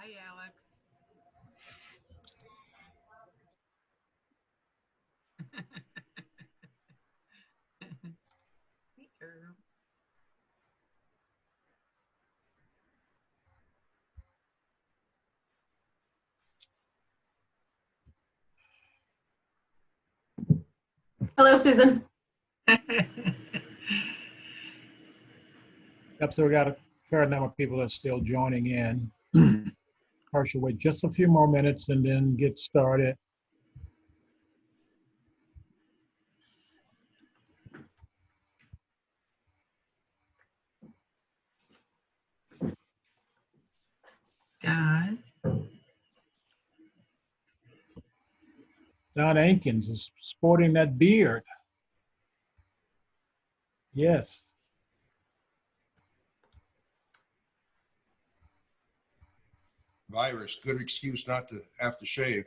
Hi, Alex. Hey, Herb. Hello, Susan. Yep, so we got a fair number of people that's still joining in. Should wait just a few more minutes and then get started. Don. Don Ankins is sporting that beard. Yes. Virus, good excuse not to have to shave.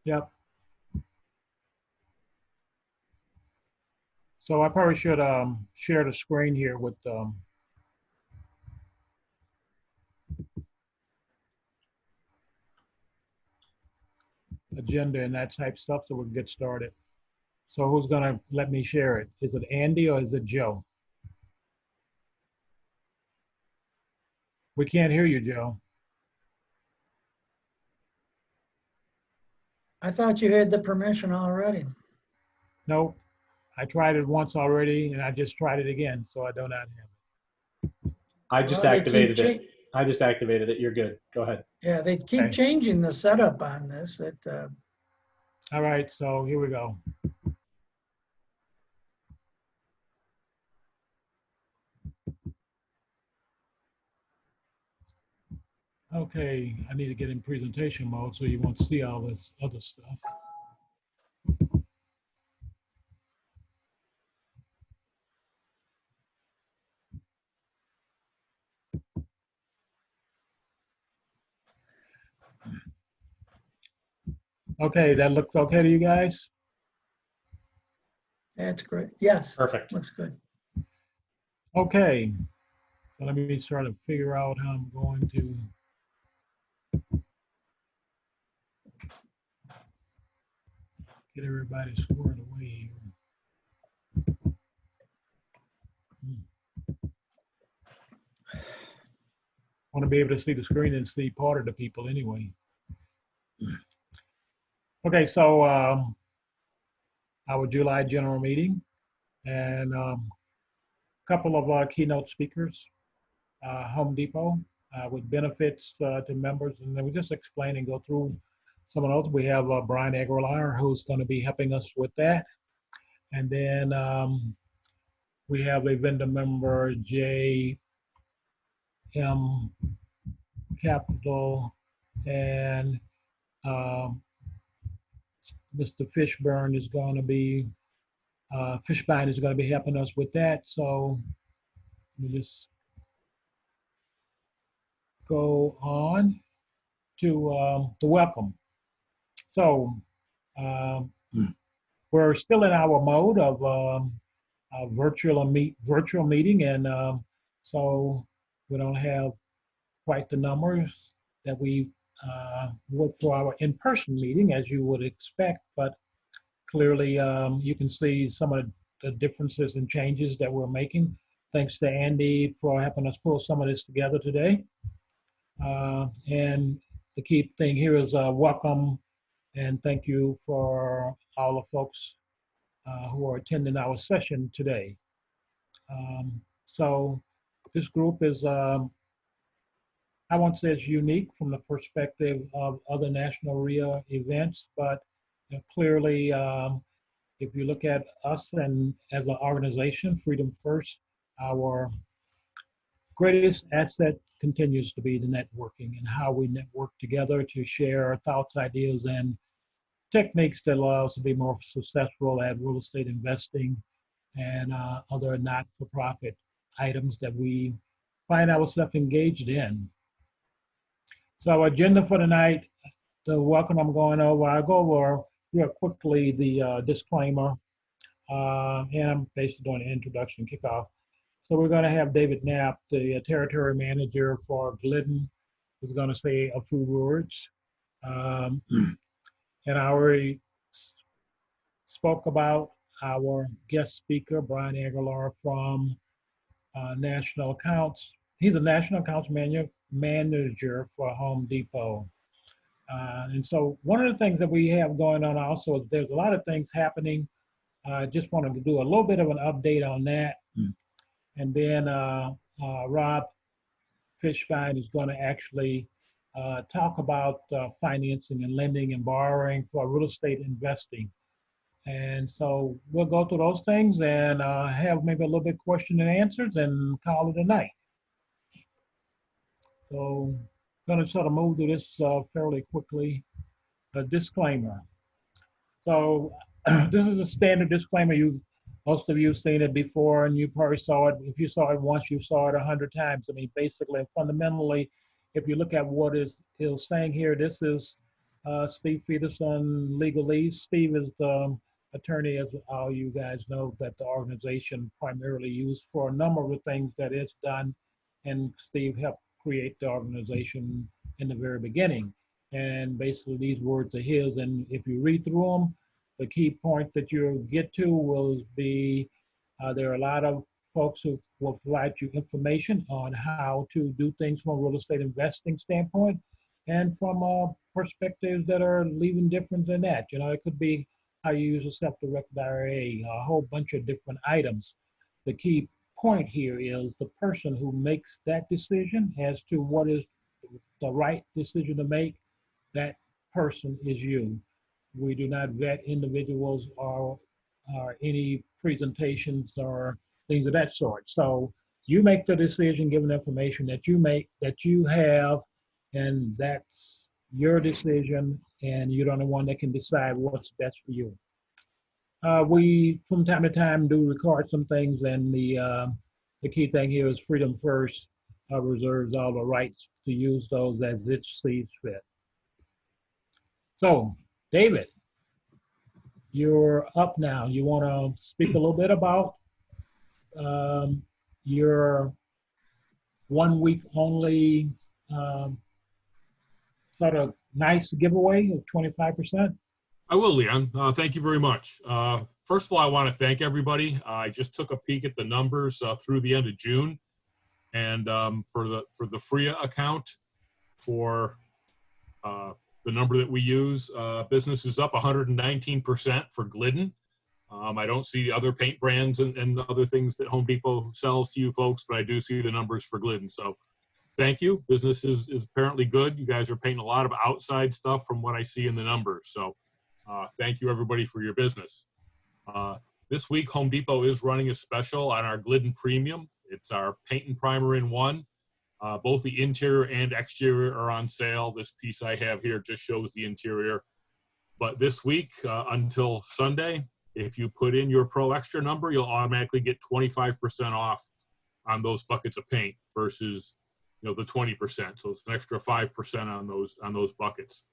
Yep. So I probably should share the screen here with agenda and that type stuff so we can get started. So who's gonna let me share it? Is it Andy or is it Joe? We can't hear you, Joe. I thought you had the permission already. Nope. I tried it once already and I just tried it again, so I do not have it. I just Well, activated it. I just activated it. You're good. Go ahead. Yeah, they keep Okay. changing the setup on this. All right, so here we go. Okay, I need to get in presentation mode so you won't see all this other stuff. Okay, that looks okay to you guys? That's great. Yes, Perfect. looks good. Okay, so let me try to figure out how I'm going to. Get everybody squared away here. Want to be able to see the screen and see part of the people anyway. Okay, so our July general meeting and a couple of keynote speakers, Home Depot with benefits to members, and then we just explain and go through some of those. We have Brian Aguilar who's going to be helping us with that, and then we have a vendor member, J.M. Capital, and Mr. Fishburne is going to be, Fishbein is going to be helping us with that. So let me just go on to the welcome. So we're still in our mode of virtual meeting, and so we don't have quite the numbers that we would for our in-person meeting, as you would expect, but clearly you can see some of the differences and changes that we're making. Thanks to Andy for helping us pull some of this together today. And the key thing here is welcome and thank you for all the folks who are attending our session today. So this group is, I won't say it's unique from the perspective of other national REIA events, but clearly, if you look at us and as an organization, Freedom First, our greatest asset continues to be the networking and how we network together to share our thoughts, ideas, and techniques that allow us to be more successful at real estate investing and other not-for-profit items that we find ourselves engaged in. So our agenda for tonight, the welcome I'm going over, I'll go over real quickly the disclaimer, and I'm basically doing an introduction kickoff. So we're going to have David Knapp, the territory manager for Glidden, who's going to say a few words. And I already spoke about our guest speaker, Brian Aguilar from National Accounts. He's a National Accounts manager for Home Depot. And so one of the things that we have going on also is there's a lot of things happening. I just wanted to do a little bit of an update on that. And then Rob Fishbein is going to actually talk about financing and lending and borrowing for real estate investing. And so we'll go through those things and have maybe a little bit question and answers and call it a night. So I'm going to sort of move through this fairly quickly. A disclaimer. So this is a standard disclaimer. Most of you have seen it before, and you probably saw it. If you saw it once, you saw it 100 times. I mean, basically, fundamentally, if you look at what is saying here, this is Steve Peterson, legalese. Steve is the attorney, as all you guys know, that the organization primarily used for a number of the things that it's done, and Steve helped create the organization in the very beginning. And basically, these words are his, and if you read through them, the key point that you'll get to will be there are a lot of folks who will provide you information on how to do things from a real estate investing standpoint and from perspectives that are even different than that. You know, it could be how you use a self-directed IRA, a whole bunch of different items. The key point here is the person who makes that decision as to what is the right decision to make, that person is you. We do not vet individuals or any presentations or things of that sort. So you make the decision given the information that you make, that you have, and that's your decision, and you're the only one that can decide what's best for you. We, from time to time, do record some things, and the key thing here is Freedom First reserves all the rights to use those as it sees fit. So, David, you're up now. You want to speak a little bit about your 1 week only sort of nice giveaway of 25%? I will, Leon. Thank you very much. First of all, I want to thank everybody. I just took a peek at the numbers through the end of June, and for the REIA account, for the number that we use, business is up 119% for Glidden. I don't see the other paint brands and the other things that Home Depot sells to you folks, but I do see the numbers for Glidden. So thank you. Business is apparently good. You guys are painting a lot of outside stuff from what I see in the numbers. So thank you, everybody, for your business. This week, Home Depot is running a special on our Glidden Premium. It's our paint and primer in one. Both the interior and exterior are on sale. This piece I have here just shows the interior. But this week, until Sunday, if you put in your Pro Extra number, you'll automatically get 25% off on those buckets of paint versus, the 20%. So it's an extra 5% on those buckets.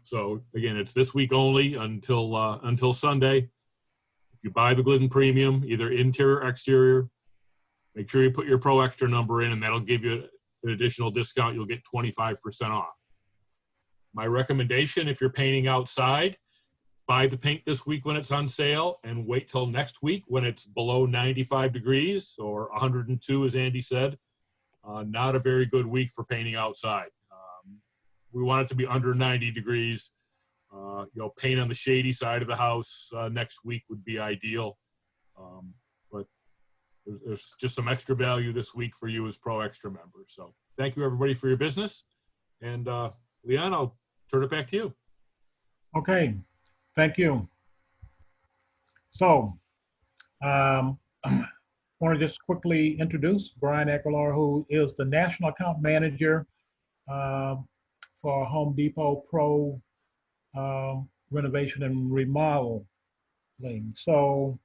So again, it's this week only until Sunday. If you buy the Glidden Premium, either interior or exterior, make sure you put your Pro Extra number in, and that'll give you an additional discount. You'll get 25% off. My recommendation, if you're painting outside, buy the paint this week when it's on sale and wait till next week when it's below 95 degrees or 102, as Andy said. Not a very good week for painting outside. We want it to be under 90 degrees. Paint on the shady side of the house next week would be ideal. But there's just some extra value this week for you as Pro Extra members. So thank you, everybody, for your business. And Leon, I'll turn it back to you. Okay, thank you. So I want to just quickly introduce Brian Aguilar, who is the National Account Manager for Home Depot Pro Renovation and Remodeling. So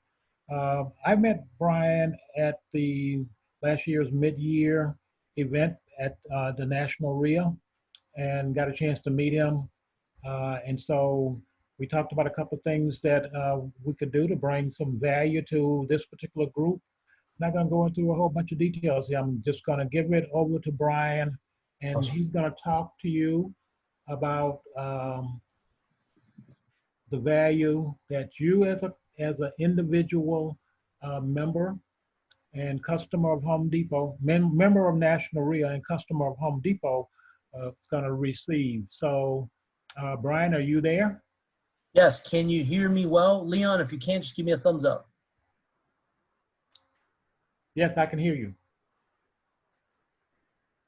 I met Brian at the last year's mid-year event at the National REIA and got a chance to meet him. And so we talked about a couple of things that we could do to bring some value to this particular group. not going to go into a whole bunch of details here. I'm just going to give it over to Brian, and Awesome. he's going to talk to you about the value that you as an individual member and customer of Home Depot, member of National REIA and customer of Home Depot is going to receive. So, Brian, are you there? Yes, can you hear me well? Leon, if you can't, just give me a thumbs up. Yes, I can hear you.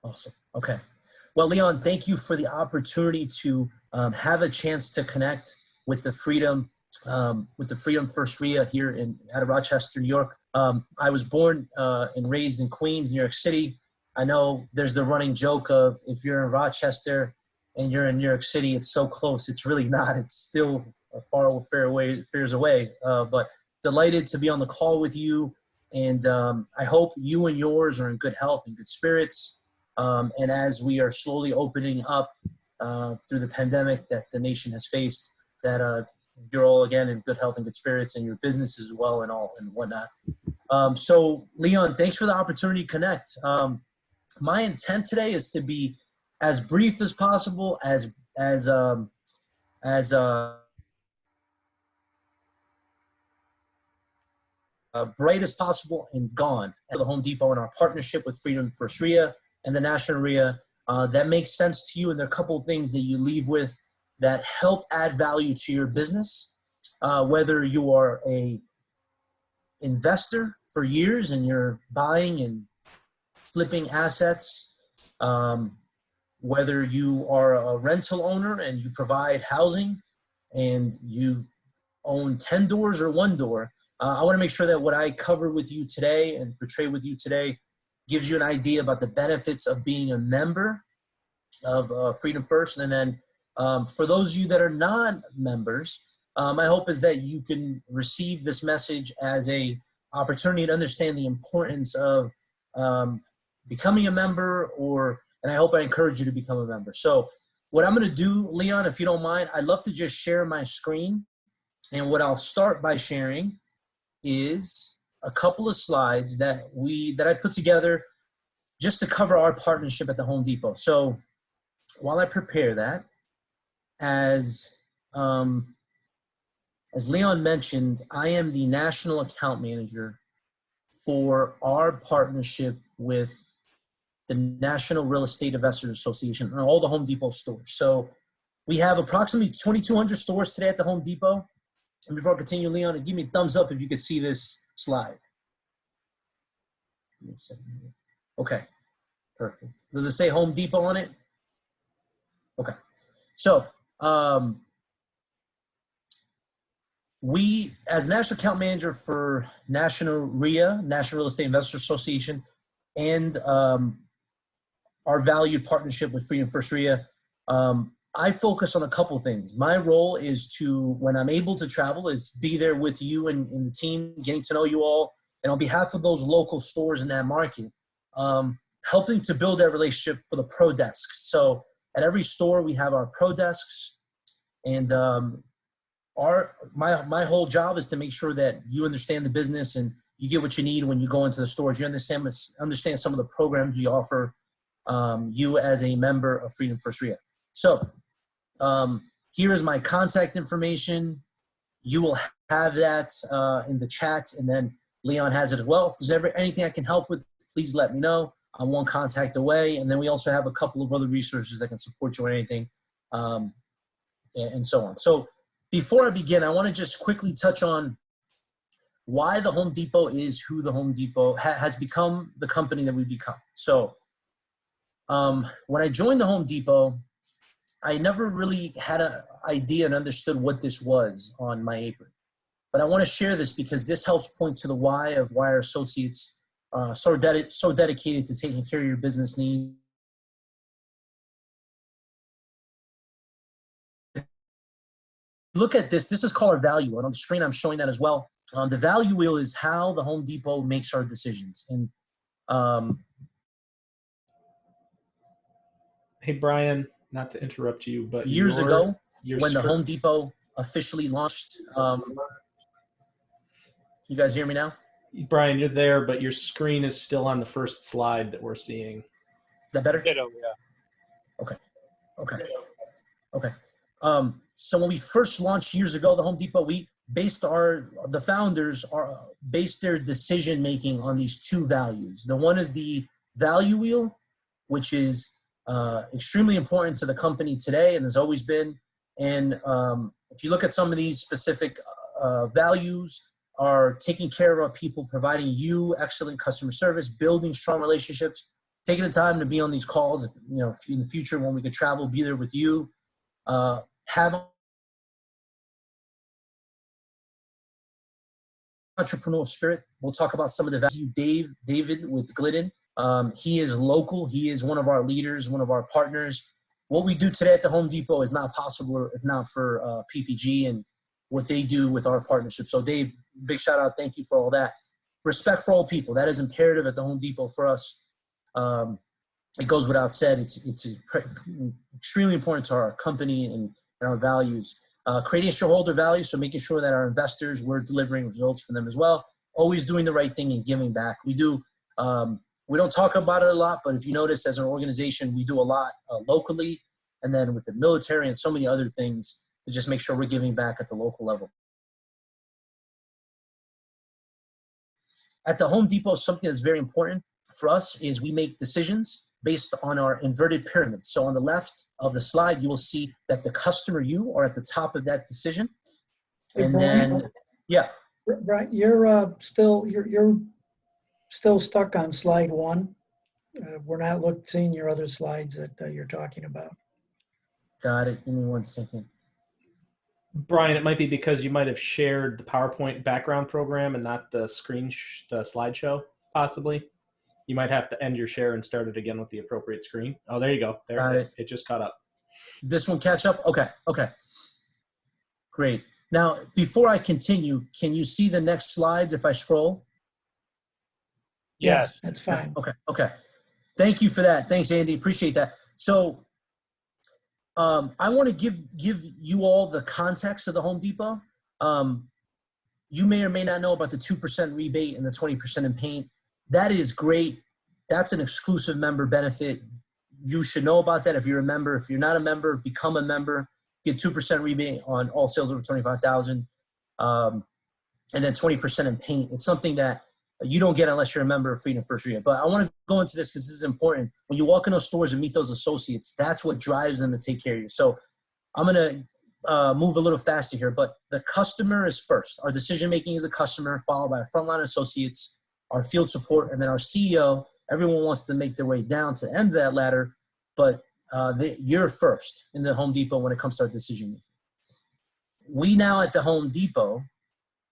Awesome. Okay. Well, Leon, thank you for the opportunity to have a chance to connect with the Freedom First REIA here out of Rochester, New York. I was born and raised in Queens, New York City. I know there's the running joke of if you're in Rochester and you're in New York City, it's so close. It's really not. It's still a fares away. But delighted to be on the call with you. And I hope you and yours are in good health and good spirits. And as we are slowly opening up through the pandemic that the nation has faced, that you're all again in good health and good spirits, and your business as well, and all and whatnot. So, Leon, thanks for the opportunity to connect. My intent today is to be as brief as possible, as bright as possible, and gone at the Home Depot and our partnership with Freedom First REIA and the National REIA that makes sense to you, and there are a couple of things that you leave with that help add value to your business, whether you are a investor for years and you're buying and flipping assets, whether you are a rental owner and you provide housing and you've owned 10 doors or one door. I want to make sure that what I cover with you today and portray with you today gives you an idea about the benefits of being a member of Freedom First. And then for those of you that are non-members, my hope is that you can receive this message as a opportunity to understand the importance of becoming a member, and I hope I encourage you to become a member. So what I'm going to do, Leon, if you don't mind, I'd love to just share my screen. And what I'll start by sharing is a couple of slides that I put together just to cover our partnership at the Home Depot. So while I prepare that, as Leon mentioned, I am the national account manager for our partnership with the National Real Estate Investors Association and all the Home Depot stores. So we have approximately 2,200 stores today at the Home Depot. And before I continue, Leon, give me a thumbs up if you could see this slide. Okay, perfect. Does it say Home Depot on it? Okay. So we, as National Account Manager for National REIA, National Real Estate Investors Association, and our valued partnership with Freedom First REIA, I focus on a couple things. My role is to, when I'm able to travel, is be there with you and the team, getting to know you all, and on behalf of those local stores in that market, helping to build that relationship for the pro desks. So at every store, we have our pro desks, and my whole job is to make sure that you understand the business and you get what you need when you go into the stores. You understand some of the programs we offer you as a member of Freedom First REIA. So here is my contact information. You will have that in the chat, and then Leon has it as well. If there's ever anything I can help with, please let me know. I'm one contact away. And then we also have a couple of other resources that can support you on anything, and so on. So before I begin, I want to just quickly touch on why the Home Depot is who the Home Depot has become, the company that we've become. So when I joined the Home Depot, I never really had an idea and understood what this was on my apron. But I want to share this because this helps point to the why of why our associates are so dedicated to taking care of your business needs. Look at this. This is called our value wheel. On the screen, I'm showing that as well. The value wheel is how the Home Depot makes our decisions. And Hey, Brian, not to interrupt you, but years ago, your when the screen- Home Depot officially launched, you guys hear me now? Brian, you're there, but your screen is still on the first slide that we're seeing. Is that better? Ditto, yeah. Okay. Okay. So when we first launched years ago, the Home Depot, the founders based their decision making on these two values. The one is the value wheel, which is extremely important to the company today and has always been. And if you look at some of these specific values, are taking care of our people, providing you excellent customer service, building strong relationships, taking the time to be on these calls. If in the future when we could travel, be there with you. Have entrepreneurial spirit. We'll talk about some of the value. David with Glidden. He is local. He is one of our leaders, one of our partners. What we do today at the Home Depot is not possible if not for PPG and what they do with our partnership. So Dave, big shout out. Thank you for all that. Respect for all people. That is imperative at the Home Depot for us. It goes without said. It's extremely important to our company and our values. Creating shareholder value, so making sure that our investors, we're delivering results for them as well. Always doing the right thing and giving back. We do. We don't talk about it a lot, but if you notice, as an organization, we do a lot locally, and then with the military and so many other things to just make sure we're giving back at the local level. At the Home Depot, something that's very important for us is we make decisions based on our inverted pyramid. So on the left of the slide, you will see that the customer, you are at the top of that decision. And then, yeah. Right, you're still stuck on slide 1. We're not seeing your other slides that you're talking about. Got it. Give me 1 second. Brian, it might be because you might have shared the PowerPoint background program and not the the slideshow, possibly. You might have to end your share and start it again with the appropriate screen. Oh, there you go. There, Got it. It just caught up. This one catch up? Okay. Great. Now, before I continue, can you see the next slides if I scroll? Yes. That's fine. Okay. Thank you for that. Thanks, Andy. Appreciate that. So I want to give you all the context of the Home Depot. You may or may not know about the 2% rebate and the 20% in paint. That is great. That's an exclusive member benefit. You should know about that if you're a member. If you're not a member, become a member. Get 2% rebate on all sales over $25,000, and then 20% in paint. It's something that you don't get unless you're a member of Freedom First REIA. But I want to go into this because this is important. When you walk in those stores and meet those associates, that's what drives them to take care of you. So I'm going to move a little faster here, but the customer is first. Our decision-making is a customer, followed by our frontline associates, our field support, and then our CEO. Everyone wants to make their way down to the end of that ladder, but you're first in the Home Depot when it comes to our decision-making. We now at the Home Depot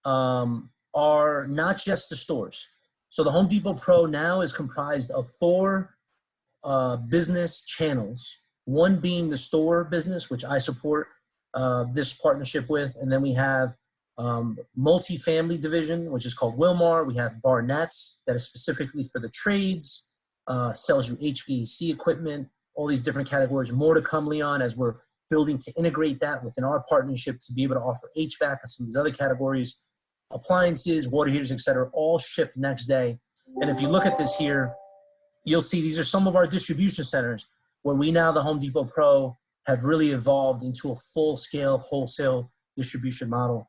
are not just the stores. So the Home Depot Pro now is comprised of 4 business channels, one being the store business, which I support this partnership with, and then we have multifamily division, which is called Wilmar. We have Barnett's that is specifically for the trades, sells you HVAC equipment, all these different categories. More to come, Leon, as we're building to integrate that within our partnership to be able to offer HVAC and some of these other categories, appliances, water heaters, etc., all shipped next day. And if you look at this here, you'll see these are some of our distribution centers where we now, the Home Depot Pro, have really evolved into a full-scale wholesale distribution model.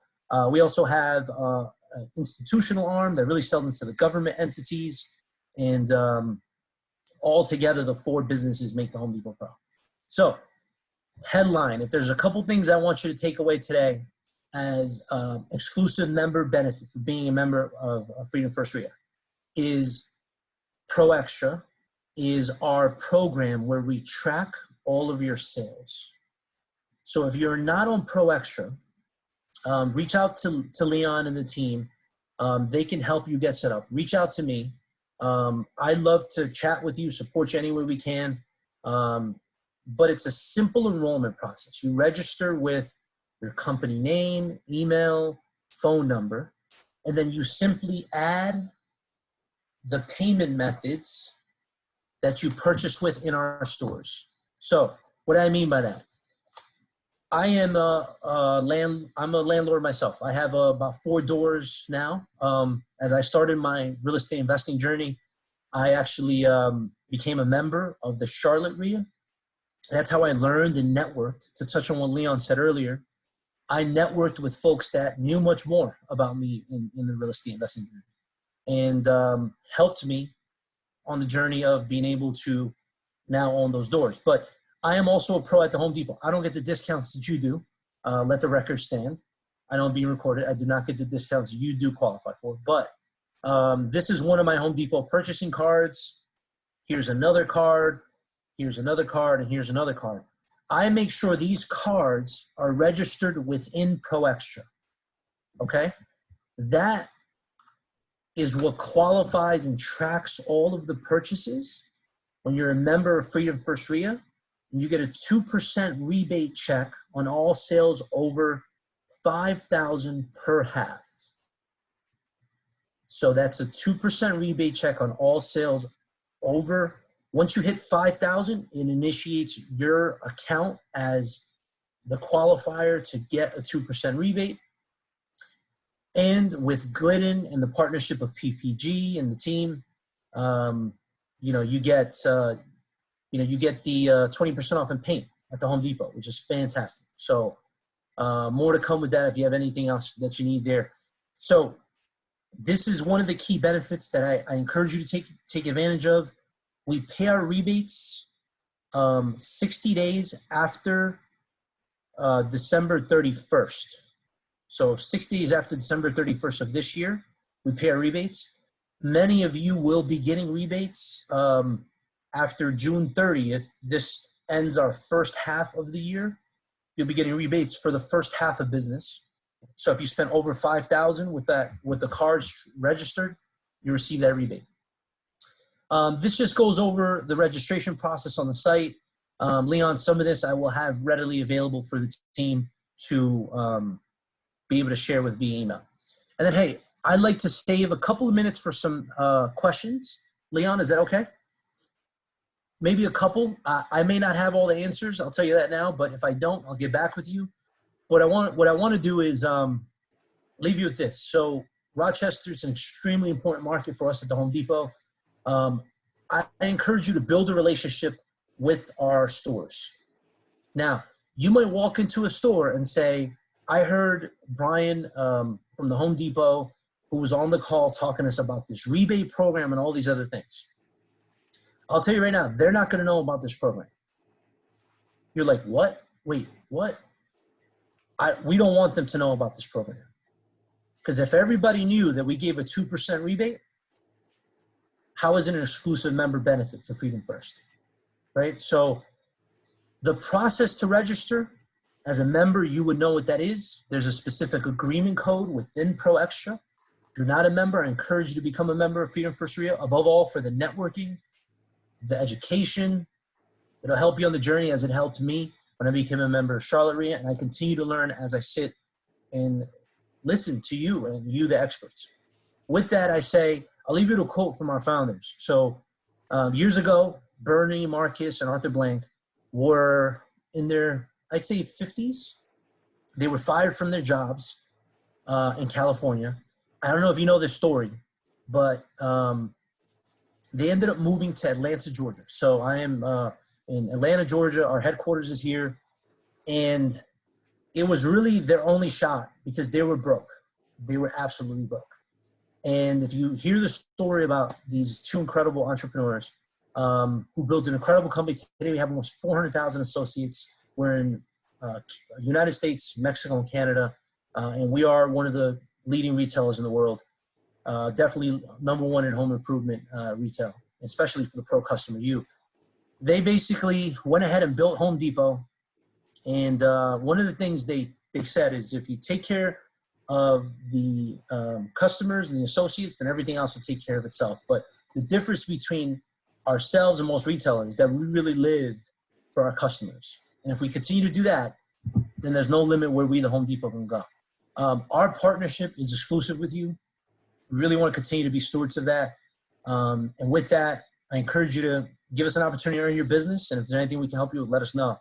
We also have an institutional arm that really sells into the government entities, and all together, the 4 businesses make the Home Depot Pro. So, headline, if there's a couple things I want you to take away today as exclusive member benefit for being a member of Freedom First REIA, is Pro Extra, is our program where we track all of your sales. So if you're not on Pro Extra, reach out to Leon and the team. They can help you get set up. Reach out to me. I'd love to chat with you, support you any way we can. But it's a simple enrollment process. You register with your company name, email, phone number, and then you simply add the payment methods that you purchase with in our stores. So what do I mean by that? I am I'm a landlord myself. I have about 4 doors now. As I started my real estate investing journey, I actually became a member of the Charlotte REIA. That's how I learned and networked. To touch on what Leon said earlier, I networked with folks that knew much more about me in the real estate investing journey, and helped me on the journey of being able to now own those doors. But I am also a pro at the Home Depot. I don't get the discounts that you do. Let the record stand. I know I'm being recorded. I do not get the discounts you do qualify for. But this is one of my Home Depot purchasing cards. Here's another card. Here's another card. And here's another card. I make sure these cards are registered within Pro Extra. Okay? That is what qualifies and tracks all of the purchases. When you're a member of Freedom First REIA, you get a 2% rebate check on all sales over $5,000 per half. So that's a 2% rebate check on all sales over. Once you hit 5,000, it initiates your account as the qualifier to get a 2% rebate. And with Glidden and the partnership of PPG and the team, you get the 20% off in paint at the Home Depot, which is fantastic. So more to come with that if you have anything else that you need there. So this is one of the key benefits that I encourage you to take advantage of. We pay our rebates 60 days after December 31st. So 60 days after December 31st of this year, we pay our rebates. Many of you will be getting rebates after June 30th. This ends our first half of the year. You'll be getting rebates for the first half of business. So if you spent over $5,000 with the cards registered, you receive that rebate. This just goes over the registration process on the site. Leon, some of this I will have readily available for the team to be able to share with via email. And then, hey, I'd like to save a couple of minutes for some questions. Leon, is that okay? Maybe a couple. I may not have all the answers. I'll tell you that now. But if I don't, I'll get back with you. What I want to do is leave you with this. So Rochester is an extremely important market for us at the Home Depot. I encourage you to build a relationship with our stores. Now, you might walk into a store and say, I heard Brian from the Home Depot, who was on the call talking to us about this rebate program and all these other things. I'll tell you right now, they're not going to know about this program. You're like, what? Wait, what? We don't want them to know about this program. Because if everybody knew that we gave a 2% rebate, how is it an exclusive member benefit for Freedom First? Right? So the process to register as a member, you would know what that is. There's a specific agreement code within Pro Extra. If you're not a member, I encourage you to become a member of Freedom First REIA, above all for the networking, the education. It'll help you on the journey as it helped me when I became a member of Charlotte REIA, and I continue to learn as I sit and listen to you and you, the experts. With that, I say, I'll leave you with a quote from our founders. So years ago, Bernie, Marcus, and Arthur Blank were in their, I'd say, 50s. They were fired from their jobs in California. I don't know if you know this story, but they ended up moving to Atlanta, Georgia. So I am in Atlanta, Georgia. Our headquarters is here. And it was really their only shot because they were broke. They were absolutely broke. And if you hear the story about these two incredible entrepreneurs who built an incredible company, today we have almost 400,000 associates. We're in United States, Mexico, and Canada. And we are one of the leading retailers in the world. Definitely number one in home improvement retail, especially for the pro customer, you. They basically went ahead and built Home Depot. And one of the things they said is if you take care of the customers and the associates, then everything else will take care of itself. But the difference between ourselves and most retailers is that we really live for our customers. And if we continue to do that, then there's no limit where we, the Home Depot, can go. Our partnership is exclusive with you. We really want to continue to be stewards of that. And with that, I encourage you to give us an opportunity to earn your business. And if there's anything we can help you with, let us know.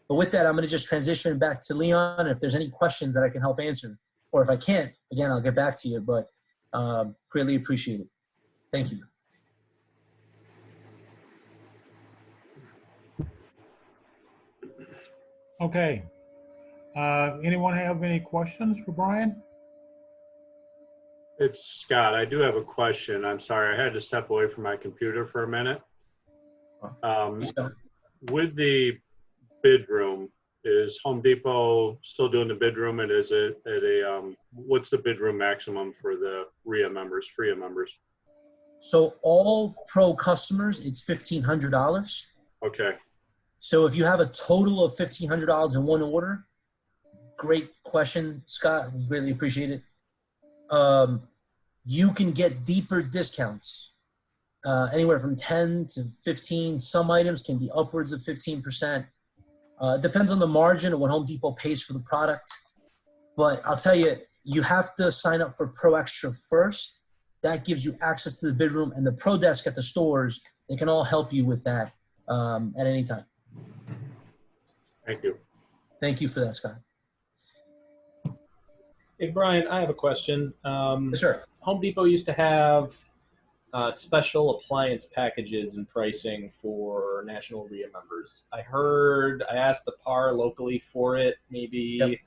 But with that, I'm going to just transition back to Leon. If there's any questions that I can help answer, or if I can't, again, I'll get back to you, but greatly appreciate it. Thank you. Okay. Anyone have any questions for Brian? It's Scott. I do have a question. I'm sorry, I had to step away from my computer for a minute. With the bid room, is Home Depot still doing the bid room, and is it at a, what's the bid room maximum for the REIA members, FREIA members? So all pro customers, it's $1,500. Okay, So if you have a total of $1,500 in one order, great question, Scott. We greatly appreciate it. You can get deeper discounts, anywhere from 10 to 15. Some items can be upwards of 15%. It depends on the margin of what Home Depot pays for the product. But I'll tell you, you have to sign up for Pro Extra first. That gives you access to the bid room, and the Pro Desk at the stores, they can all help you with that at any time. thank you. Thank you for that, Scott. Hey, Brian, I have a question. Yes, sir. Home Depot used to have special appliance packages and pricing for National REIA members. I asked the PAR locally for it maybe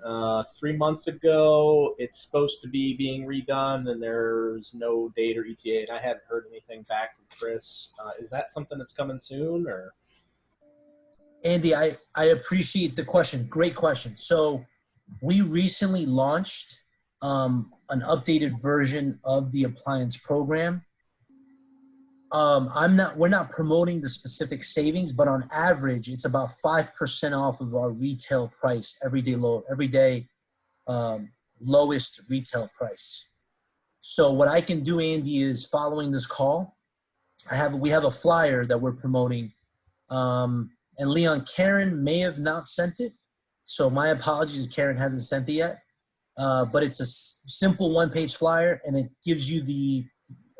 3 months ago. It's supposed to be being redone, and there's no date or ETA, and I haven't heard anything back from Chris. Is that something that's coming soon, or? Andy, I appreciate the question. Great question. So we recently launched an updated version of the appliance program. We're not promoting the specific savings, but on average, it's about 5% off of our retail price, everyday lowest retail price. So what I can do, Andy, is following this call, we have a flyer that we're promoting. And Leon, Karen may have not sent it. So my apologies if Karen hasn't sent it yet. But it's a simple one-page flyer, and it gives you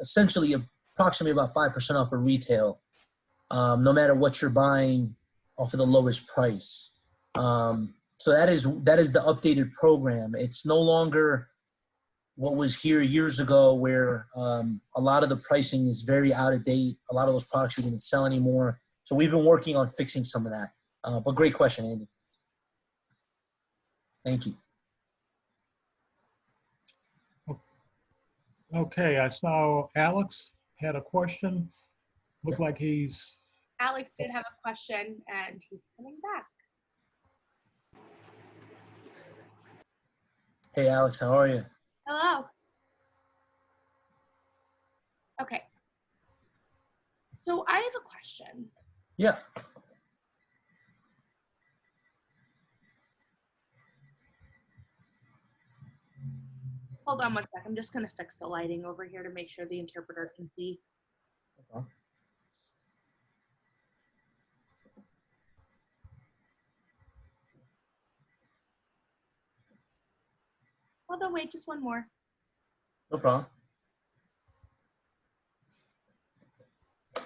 essentially approximately about 5% off of retail, no matter what you're buying off of the lowest price. So that is the updated program. It's no longer what was here years ago, where a lot of the pricing is very out of date. A lot of those products we didn't sell anymore. So we've been working on fixing some of that. But great question, Andy. Thank you. Okay, I saw Alex had a question. Looked like he's, Alex did have a question and he's coming back. Hey, Alex, how are you? Hello. Okay. So I have a question. Yeah. Hold on one sec. I'm just going to fix the lighting over here to make sure the interpreter can see. Okay. Hold on, wait, just one more. No problem. All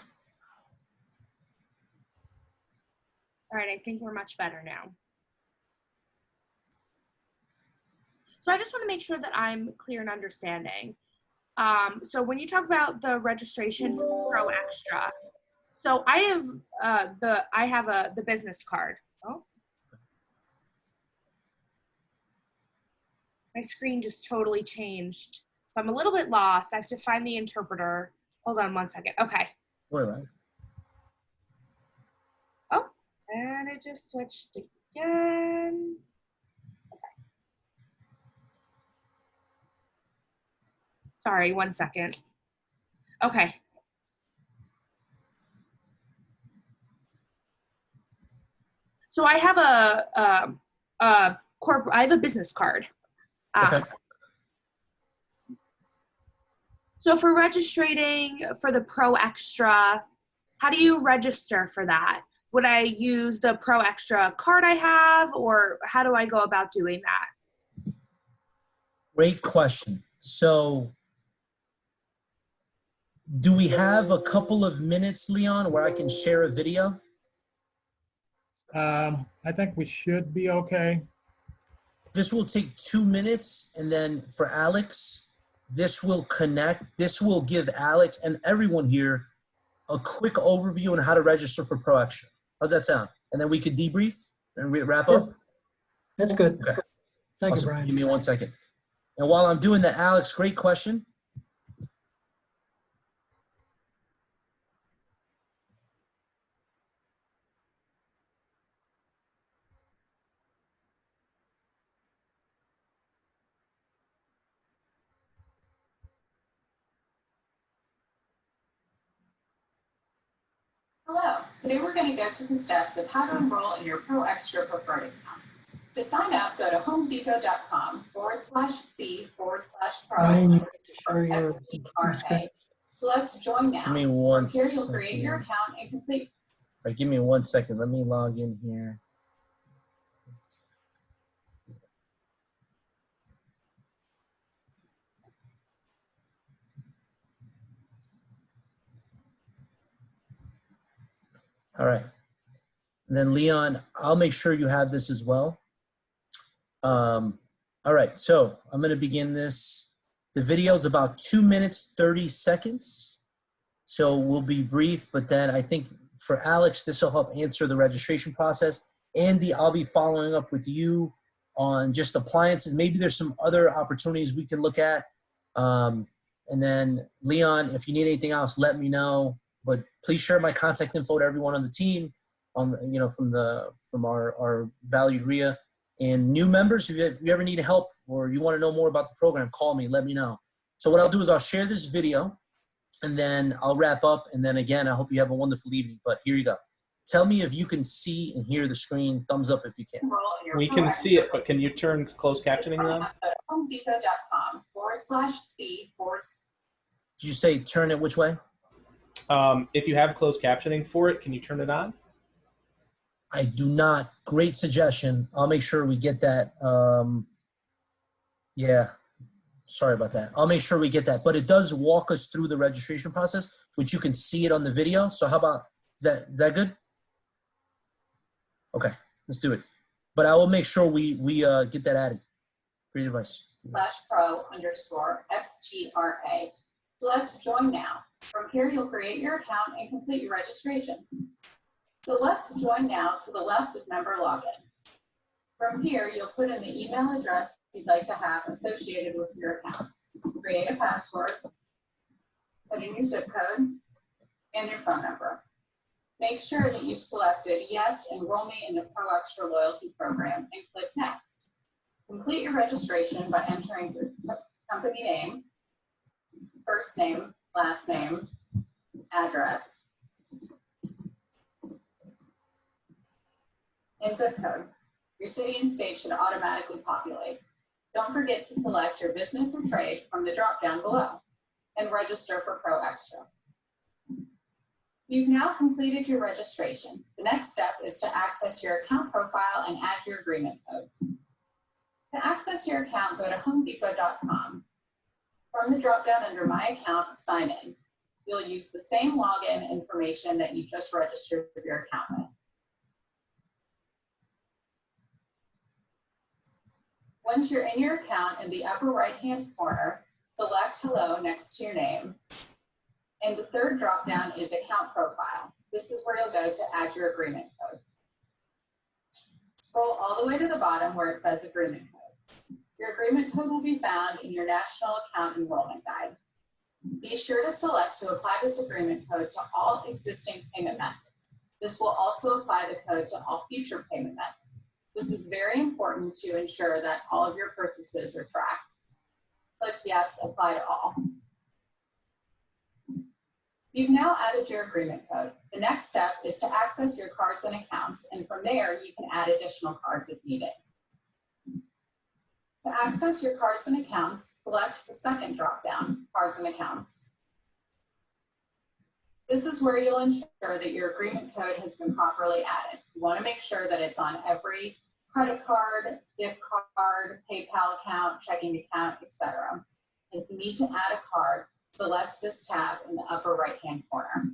right, I think we're much better now. So I just want to make sure that I'm clear and understanding. So when you talk about the registration for Pro Extra, so I have the business card. Oh, my screen just totally changed. So I'm a little bit lost. I have to find the interpreter. Hold on one second. Okay. Worry about it. Oh, and it just switched again. Sorry, one second. Okay. So I have I have a business card. Okay. So for registering for the Pro Extra, how do you register for that? Would I use the Pro Extra card I have, or how do I go about doing that? Great question. So do we have a couple of minutes, Leon, where I can share a video? I think we should be okay. This will take 2 minutes, and then for Alex, this will connect. This will give Alex and everyone here a quick overview on how to register for Pro Extra. How's that sound? And then we could debrief and wrap up. That's good. Okay. Thank you, Awesome. Brian. Give me 1 second. And while I'm doing that, Alex, great question. Hello, today we're going to go through the steps of how to enroll in your Pro Extra preferred account. To sign up, go to homedepot.com/c/pro Brian, you get to share your XERA. screen. Select Join Now. Give me 1 Here you'll second. create your account and complete. All right, give me 1 second. Let me log in here. All right. And then Leon, I'll make sure you have this as well. All right, so I'm going to begin this. The video is about 2 minutes, 30 seconds. So we'll be brief, but then I think for Alex, this will help answer the registration process. Andy, I'll be following up with you on just appliances. Maybe there's some other opportunities we can look at. And then Leon, if you need anything else, let me know. But please share my contact info to everyone on the team, from our valued REIA. And new members, if you ever need help or you want to know more about the program, call me, let me know. So what I'll do is I'll share this video and then I'll wrap up. And then again, I hope you have a wonderful evening, but here you go. Tell me if you can see and hear the screen. Thumbs up if you can. We can see it, but can you turn closed captioning on? Go to homedepot.com/c/. Did you say turn it which way? If you have closed captioning for it, can you turn it on? I do not. Great suggestion. I'll make sure we get that. Yeah, sorry about that. I'll make sure we get that. But it does walk us through the registration process, which you can see it on the video. So how about, is that good? Okay, let's do it. But I will make sure we get that added. Great advice. /pro_XTRA. Select Join Now. From here, you'll create your account and complete your registration. Select Join Now to the left of Member Login. From here, you'll put in the email address you'd like to have associated with your account. Create a password, put in your zip code, and your phone number. Make sure that you've selected Yes, enroll me in the Pro Extra Loyalty Program and click Next. Complete your registration by entering your company name, first name, last name, address, and zip code. Your city and state should automatically populate. Don't forget to select your business or trade from the drop-down below and register for Pro Extra. You've now completed your registration. The next step is to access your account profile and add your agreement code. To access your account, go to homedepot.com. From the drop-down under My Account, sign in. You'll use the same login information that you just registered your account with. Once you're in your account, in the upper right-hand corner, select Hello next to your name. And the third drop-down is Account Profile. This is where you'll go to add your agreement code. Scroll all the way to the bottom where it says Agreement Code. Your agreement code will be found in your National Account Enrollment Guide. Be sure to select to apply this agreement code to all existing payment methods. This will also apply the code to all future payment methods. This is very important to ensure that all of your purchases are tracked. Click Yes, apply to all. You've now added your agreement code. The next step is to access your cards and accounts, and from there, you can add additional cards if needed. To access your cards and accounts, select the second drop-down, Cards and Accounts. This is where you'll ensure that your agreement code has been properly added. You want to make sure that it's on every credit card, gift card, PayPal account, checking account, etc. If you need to add a card, select this tab in the upper right-hand corner.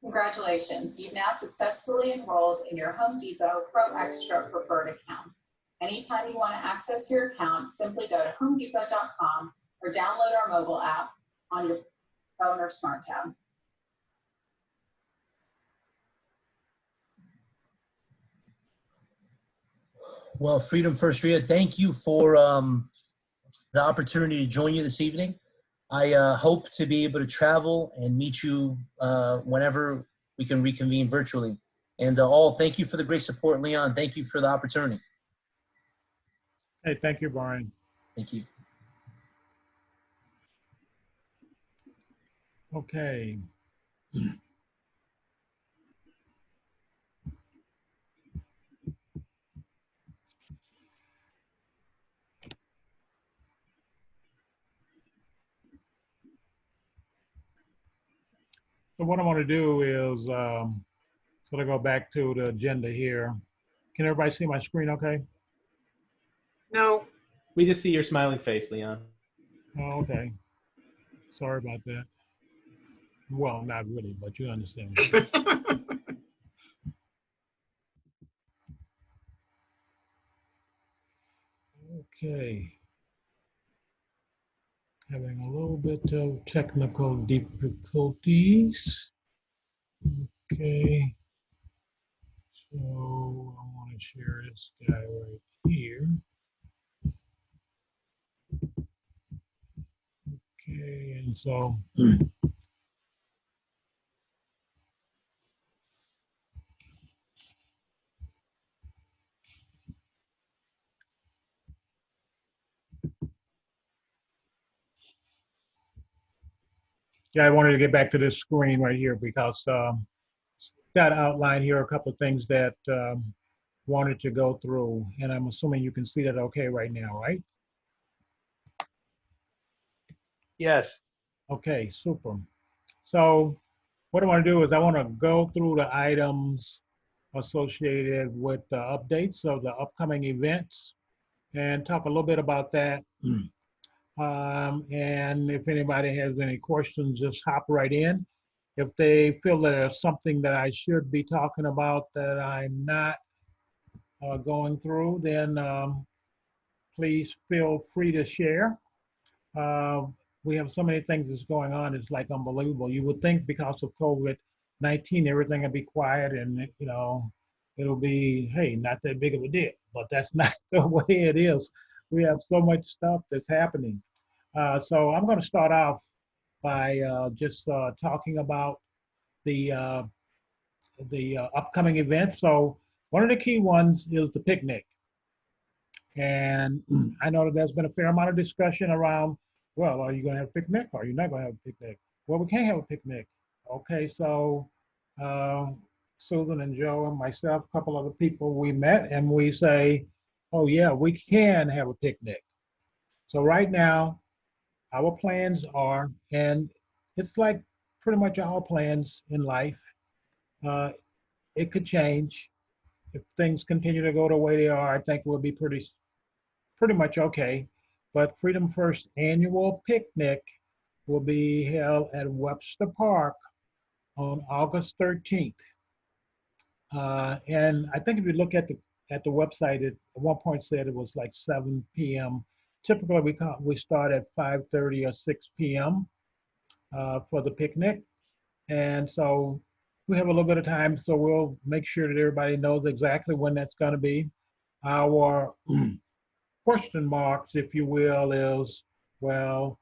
Congratulations. Congratulations, you've now successfully enrolled in your Home Depot Pro Extra preferred account. Anytime you want to access your account, simply go to homedepot.com or download our mobile app on your phone or smart tab. Well, Freedom First REIA, thank you for the opportunity to join you this evening. I hope to be able to travel and meet you whenever we can reconvene virtually. And all, thank you for the great support, Leon. Thank you for the opportunity. Hey, thank you, Brian. Thank you. Okay. So what I want to do is sort of go back to the agenda here. Can everybody see my screen okay? No. We just see your smiling face, Leon. Oh, okay. Sorry about that. Well, not really, but you understand. Okay. Having a little bit of technical difficulties. Okay. So I want to share this guy right here. Okay, and so yeah, I wanted to get back to this screen right here because got outlined here a couple of things that wanted to go through, and I'm assuming you can see that okay right now, right? Yes. Okay, super. So what I want to do is I want to go through the items associated with the updates of the upcoming events and talk a little bit about that. And if anybody has any questions, just hop right in. If they feel there's something that I should be talking about that I'm not going through, then please feel free to share. Uh, we have so many things that's going on, it's like unbelievable. You would think because of COVID-19, everything would be quiet and, you know, it'll be, hey, not that big of a deal, but that's not the way it is. We have so much stuff that's happening. So I'm going to start off by just talking about the upcoming events. So one of the key ones is the picnic. And I know that there's been a fair amount of discussion around, well, are you going to have a picnic or are you not going to have a picnic? Well, we can't have a picnic. Okay, so Susan and Joe and myself, a couple other people, we met and we say, oh yeah, we can have a picnic. So right now, our plans are, and it's like pretty much all plans in life, it could change. If things continue to go the way they are, I think we'll be pretty much okay. But Freedom First annual picnic will be held at Webster Park on August 13th. And I think if you look at the website, it at one point said it was like 7 p.m. Typically, we start at 5:30 or 6 p.m. For the picnic. And so we have a little bit of time, so we'll make sure that everybody knows exactly when that's going to be. Our question marks, if you will, is, well,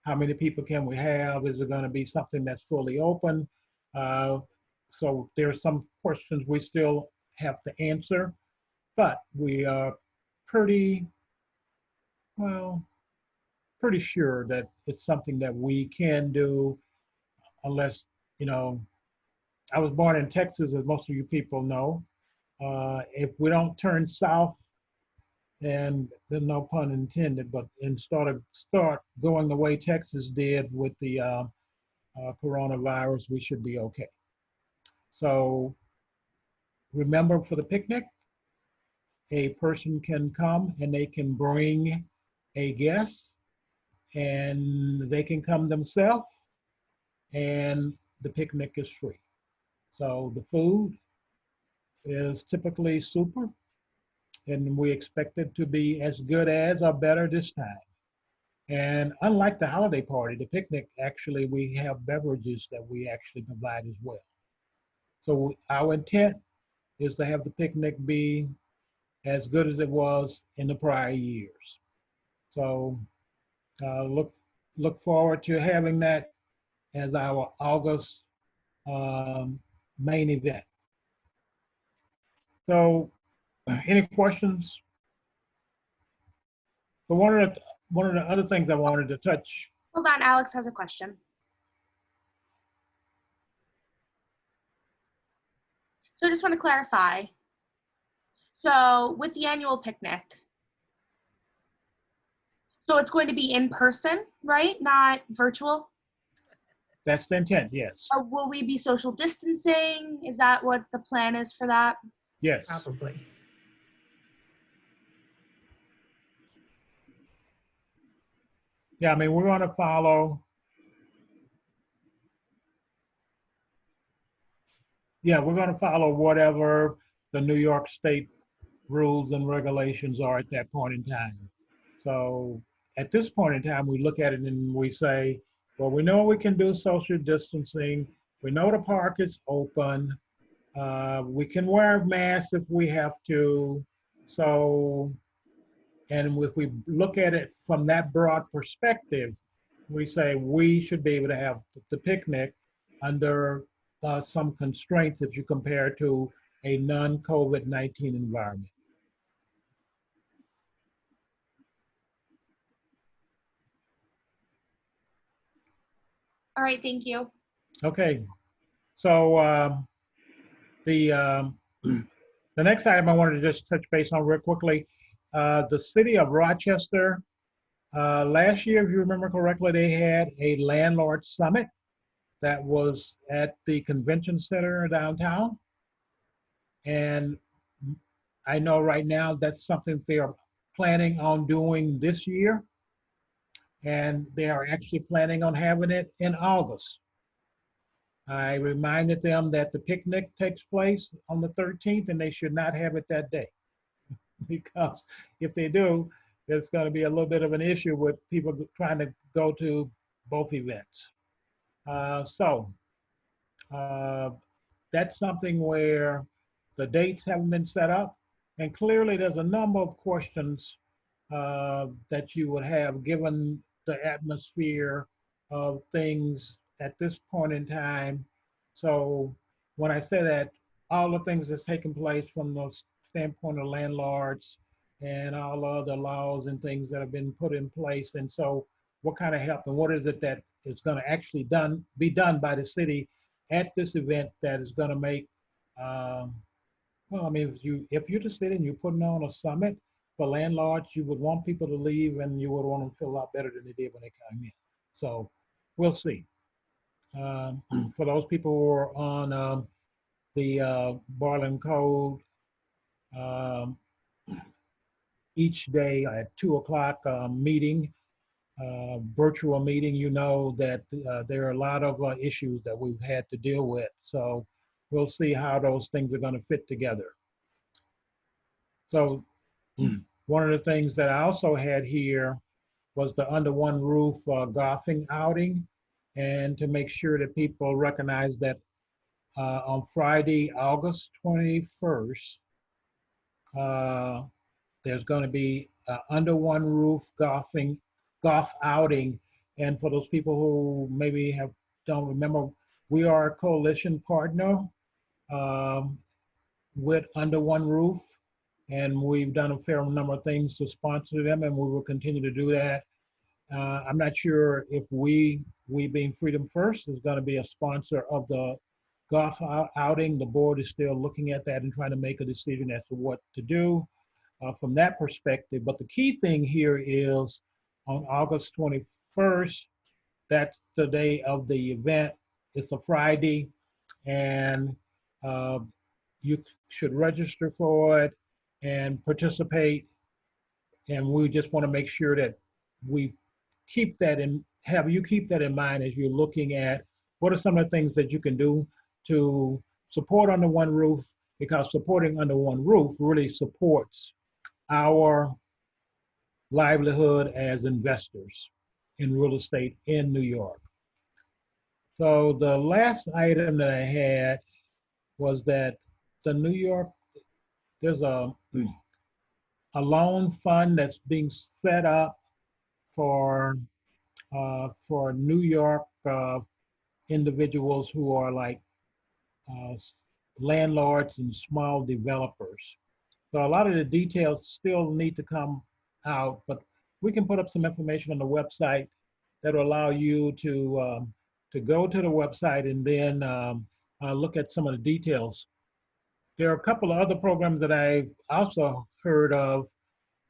how many people can we have? Is it going to be something that's fully open? So there are some questions we still have to answer, but we are pretty sure that it's something that we can do unless, you know, I was born in Texas, as most of you people know. If we don't turn south, and there's no pun intended, but start going the way Texas did with the coronavirus, we should be okay. So remember, for the picnic, a person can come and they can bring a guest, and they can come themselves, and the picnic is free. So the food is typically super, and we expect it to be as good as or better this time. And unlike the holiday party, the picnic, actually, we have beverages that we actually provide as well. So our intent is to have the picnic be as good as it was in the prior years. So look forward to having that as our August main event. So, any questions? So one of the other things I wanted to touch. Hold on, Alex has a question. So I just want to clarify. So with the annual picnic, so it's going to be in person, right? Not virtual? That's the intent, yes. Or will we be social distancing? Is that what the plan is for that? Yes. Probably. Yeah, I mean, we're going to follow. Yeah, we're going to follow whatever the New York State rules and regulations are at that point in time. So at this point in time, we look at it and we say, well, we know we can do social distancing. We know the park is open. We can wear masks if we have to. So, and if we look at it from that broad perspective, we say we should be able to have the picnic under some constraints if you compare it to a non-COVID-19 environment. All right, thank you. Okay, so the next item I wanted to just touch base on real quickly, the city of Rochester, last year, if you remember correctly, they had a landlord summit that was at the convention center downtown. And I know right now that's something they are planning on doing this year. And they are actually planning on having it in August. I reminded them that the picnic takes place on the 13th and they should not have it that day. Because if they do, there's going to be a little bit of an issue with people trying to go to both events. That's something where the dates haven't been set up. And clearly there's a number of questions that you would have given the atmosphere of things at this point in time. So when I say that, all the things that's taken place from the standpoint of landlords and all other laws and things that have been put in place. And so what kind of help and what is it that is going to actually be done by the city at this event that is going to make, well, I mean, if you're the city and you're putting on a summit for landlords, you would want people to leave and you would want them to feel a lot better than they did when they came in. So we'll see. For those people who are on the Barlin Code, each day at 2 o'clock meeting, virtual meeting, you know that there are a lot of issues that we've had to deal with. So we'll see how those things are going to fit together. So one of the things that I also had here was the under one roof golfing outing, and to make sure that people recognize that on Friday, August 21st, there's going to be under one roof golf outing. And for those people who maybe don't remember, we are a coalition partner with Under One Roof, and we've done a fair number of things to sponsor them, and we will continue to do that. I'm not sure if we being Freedom First is going to be a sponsor of the golf outing. The board is still looking at that and trying to make a decision as to what to do from that perspective. But the key thing here is on August 21st, that's the day of the event. It's a Friday, and you should register for it and participate. And we just want to make sure that we keep that in, have you keep that in mind as you're looking at what are some of the things that you can do to support under one roof, because supporting under one roof really supports our livelihood as investors in real estate in New York. So the last item that I had was that the New York, there's a loan fund that's being set up for New York individuals who are like uh, landlords and small developers. So a lot of the details still need to come out, but we can put up some information on the website that will allow you to go to the website and then look at some of the details. There are a couple of other programs that I also heard of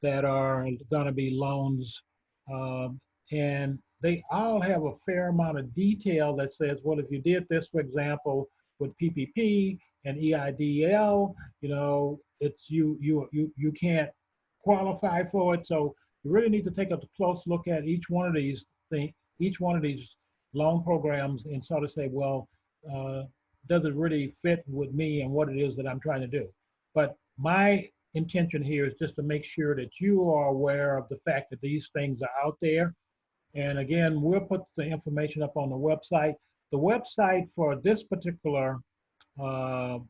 that are going to be loans, and they all have a fair amount of detail that says, well, if you did this, for example, with PPP and EIDL, you know, it's you can't qualify for it. So you really need to take a close look at each one of these things, each one of these loan programs, and sort of say, well, does it really fit with me and what it is that I'm trying to do? But my intention here is just to make sure that you are aware of the fact that these things are out there. And again, we'll put the information up on the website. The website for this particular loan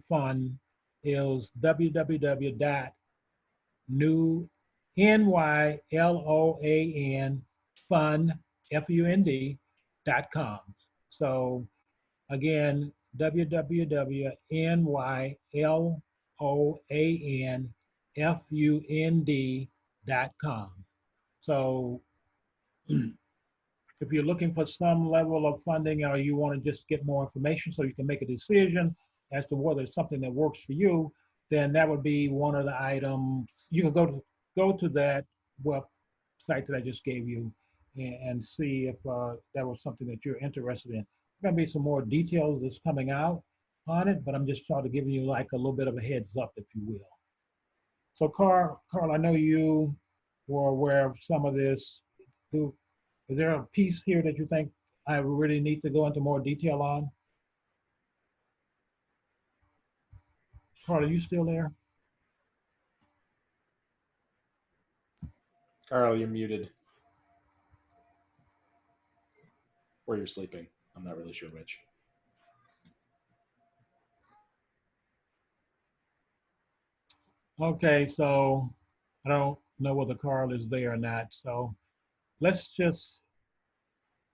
fund is www.nyloanfund.com. So again, www.nyloanfund.com. So if you're looking for some level of funding or you want to just get more information so you can make a decision as to whether it's something that works for you, then that would be one of the items. You can go to that website that I just gave you and see if that was something that you're interested in. There's going to be some more details that's coming out on it, but I'm just sort of giving you like a little bit of a heads up, if you will. So Carl, I know you were aware of some of this. Is there a piece here that you think I really need to go into more detail on? Carl, are you still there? Carl, you're muted. Or you're sleeping. I'm not really sure which. Okay, so I don't know whether Carl is there or not. So let's just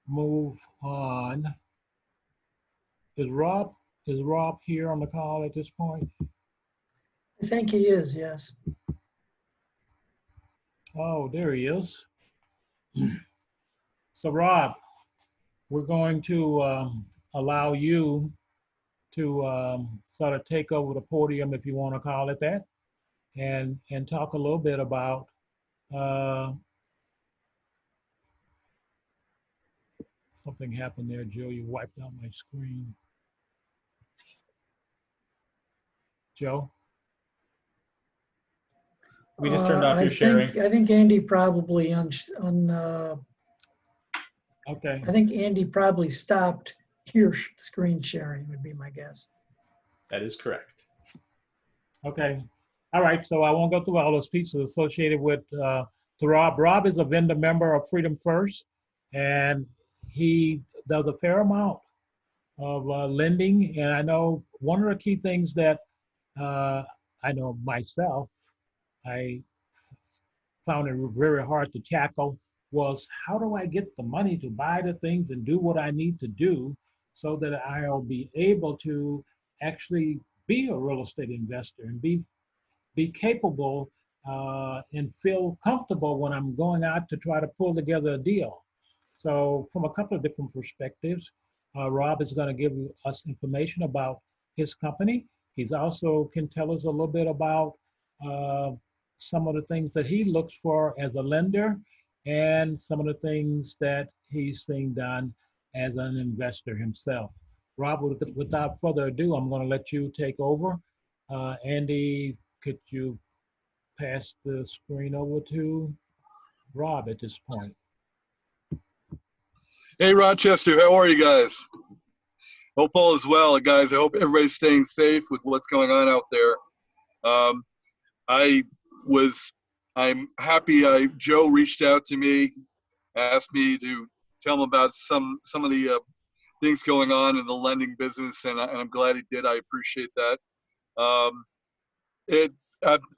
move on. Is Rob here on the call at this point? I think he is, yes. Oh, there he is. So Rob, we're going to allow you to sort of take over the podium, if you want to call it that, and talk a little bit about something happened there, Joe. You wiped out my screen. Joe? We just turned off your sharing. I think Andy probably Okay. I think Andy probably stopped your screen sharing would be my guess. That is correct. Okay. All right. So I won't go through all those pieces associated with Rob. Rob is a vendor member of Freedom First, and he does a fair amount of lending. And I know one of the key things that I know myself, I found it very hard to tackle was how do I get the money to buy the things and do what I need to do so that I'll be able to actually be a real estate investor and be capable and feel comfortable when I'm going out to try to pull together a deal. So from a couple of different perspectives, Rob is going to give us information about his company. He's also can tell us a little bit about some of the things that he looks for as a lender and some of the things that he's seen done as an investor himself. Rob, without further ado, I'm going to let you take over. Andy, could you pass the screen over to Rob at this point? Hey, Rochester, how are you guys? Hope all is well, guys. I hope everybody's staying safe with what's going on out there. I'm happy. Joe reached out to me, asked me to tell him about some of the things going on in the lending business, and I'm glad he did. I appreciate that. Um,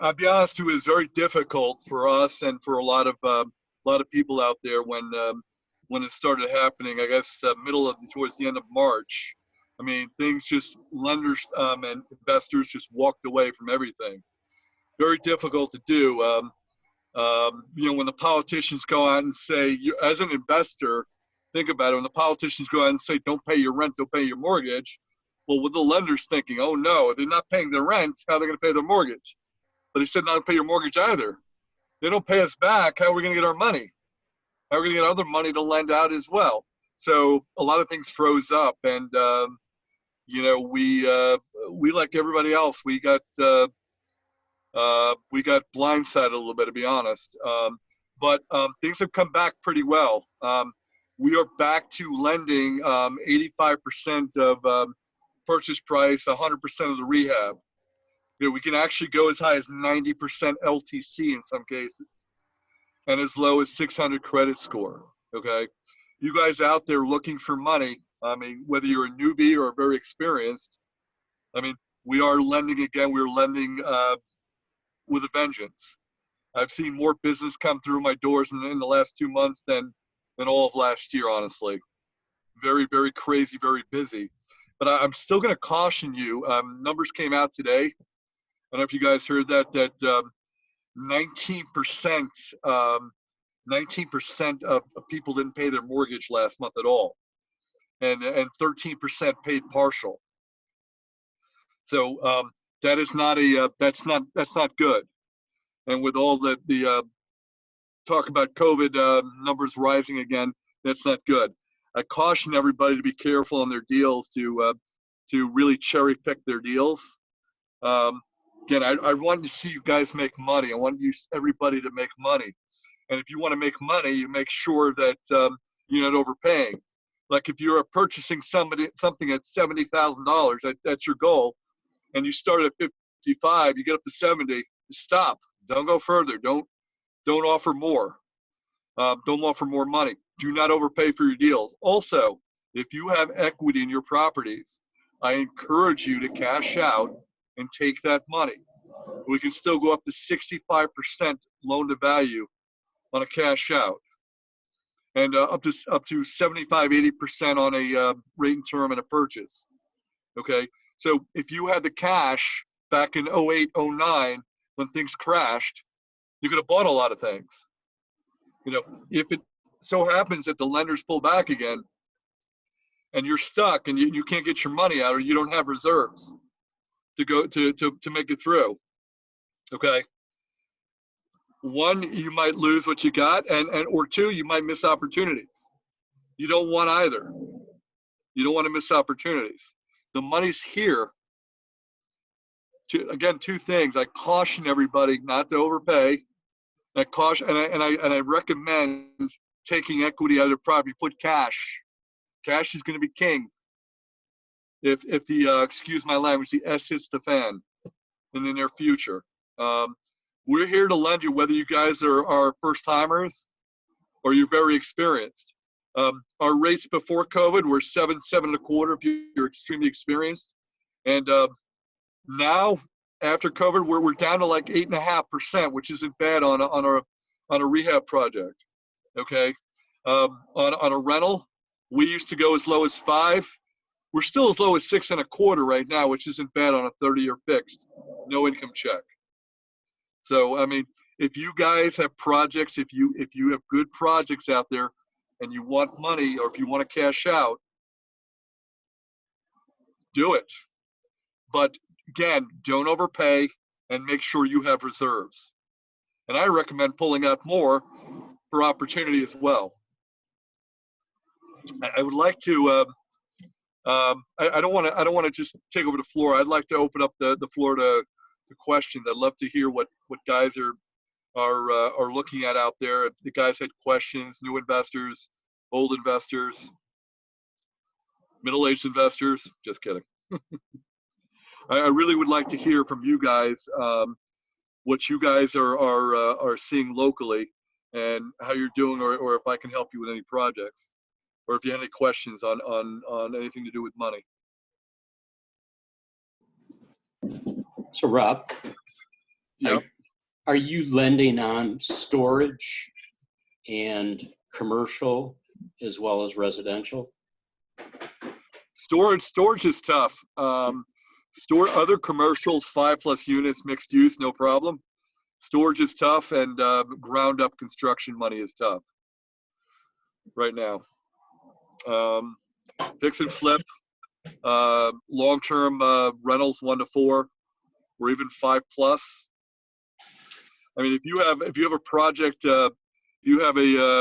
I'll be honest, it was very difficult for us and for a lot of people out there when it started happening. I guess towards the end of March. I mean, lenders and investors just walked away from everything. Very difficult to do. When the politicians go out and say, as an investor, think about it. When the politicians go out and say, don't pay your rent, don't pay your mortgage. Well, with the lenders thinking, oh no, they're not paying their rent, how are they going to pay their mortgage? But he said not to pay your mortgage either. They don't pay us back. How are we going to get our money? How are we going to get other money to lend out as well? So a lot of things froze up, and we like everybody else. We got blindsided a little bit, to be honest. But things have come back pretty well. We are back to lending 85% of purchase price, 100% of the rehab. We can actually go as high as 90% LTC in some cases, and as low as 600 credit score. Okay, you guys out there looking for money, I mean, whether you're a newbie or very experienced, I mean, we are lending again. We're lending with a vengeance. I've seen more business come through my doors in the last 2 months than all of last year, honestly. Very, very crazy, very busy. But I'm still going to caution you. Numbers came out today. I don't know if you guys heard that 19% of people didn't pay their mortgage last month at all, and 13% paid partial. So that is not that's not good. And with all the talk about COVID numbers rising again, that's not good. I caution everybody to be careful on their deals, to really cherry pick their deals. Again, I want to see you guys make money. I want everybody to make money. And if you want to make money, you make sure that you're not overpaying. Like if you're purchasing something at $70,000, that's your goal, and you start at 55, you get up to 70, stop. Don't go further. Don't offer more. Don't offer more money. Do not overpay for your deals. Also, if you have equity in your properties, I encourage you to cash out and take that money. We can still go up to 65% loan to value on a cash out, and up to 75, 80% on a rate and term and a purchase. Okay, so if you had the cash back in 08, 09, when things crashed, you could have bought a lot of things. If it so happens that the lenders pull back again and you're stuck and you can't get your money out, or you don't have reserves to go to make it through, okay, one, you might lose what you got, or two, you might miss opportunities. You don't want either. You don't want to miss opportunities. The money's here. Again, two things. I caution everybody not to overpay. I caution, and I recommend taking equity out of the property. Put cash. Cash is going to be king. If the excuse my language, the S hits the fan in the near future. We're here to lend you, whether you guys are first timers or you're very experienced. Our rates before COVID were 7.25 if you're extremely experienced, and now after COVID we're down to like 8.5%, which isn't bad on a rehab project. Okay, on a rental we used to go as low as 5. We're still as low as 6.25 right now, which isn't bad on a 30-year fixed, no income check. So, I mean, if you guys have projects, if you have good projects out there and you want money, or if you want to cash out, do it. But again, don't overpay and make sure you have reserves. And I recommend pulling out more for opportunity as well. I would like to, I don't want to just take over the floor. I'd like to open up the floor to questions. I'd love to hear what guys are looking at out there. If the guys had questions, new investors, old investors. Middle-aged investors, just kidding. I really would like to hear from you guys what you guys are seeing locally and how you're doing, or if I can help you with any projects, or if you have any questions on anything to do with money. So Rob, Yep. are you lending on storage and commercial as well as residential? Storage is tough. Other commercials, 5+ units, mixed use, no problem. Storage is tough, and ground up construction money is tough right now. Fix and flip, long-term rentals 1 to 4, or even 5+. I mean, if you have a project, you have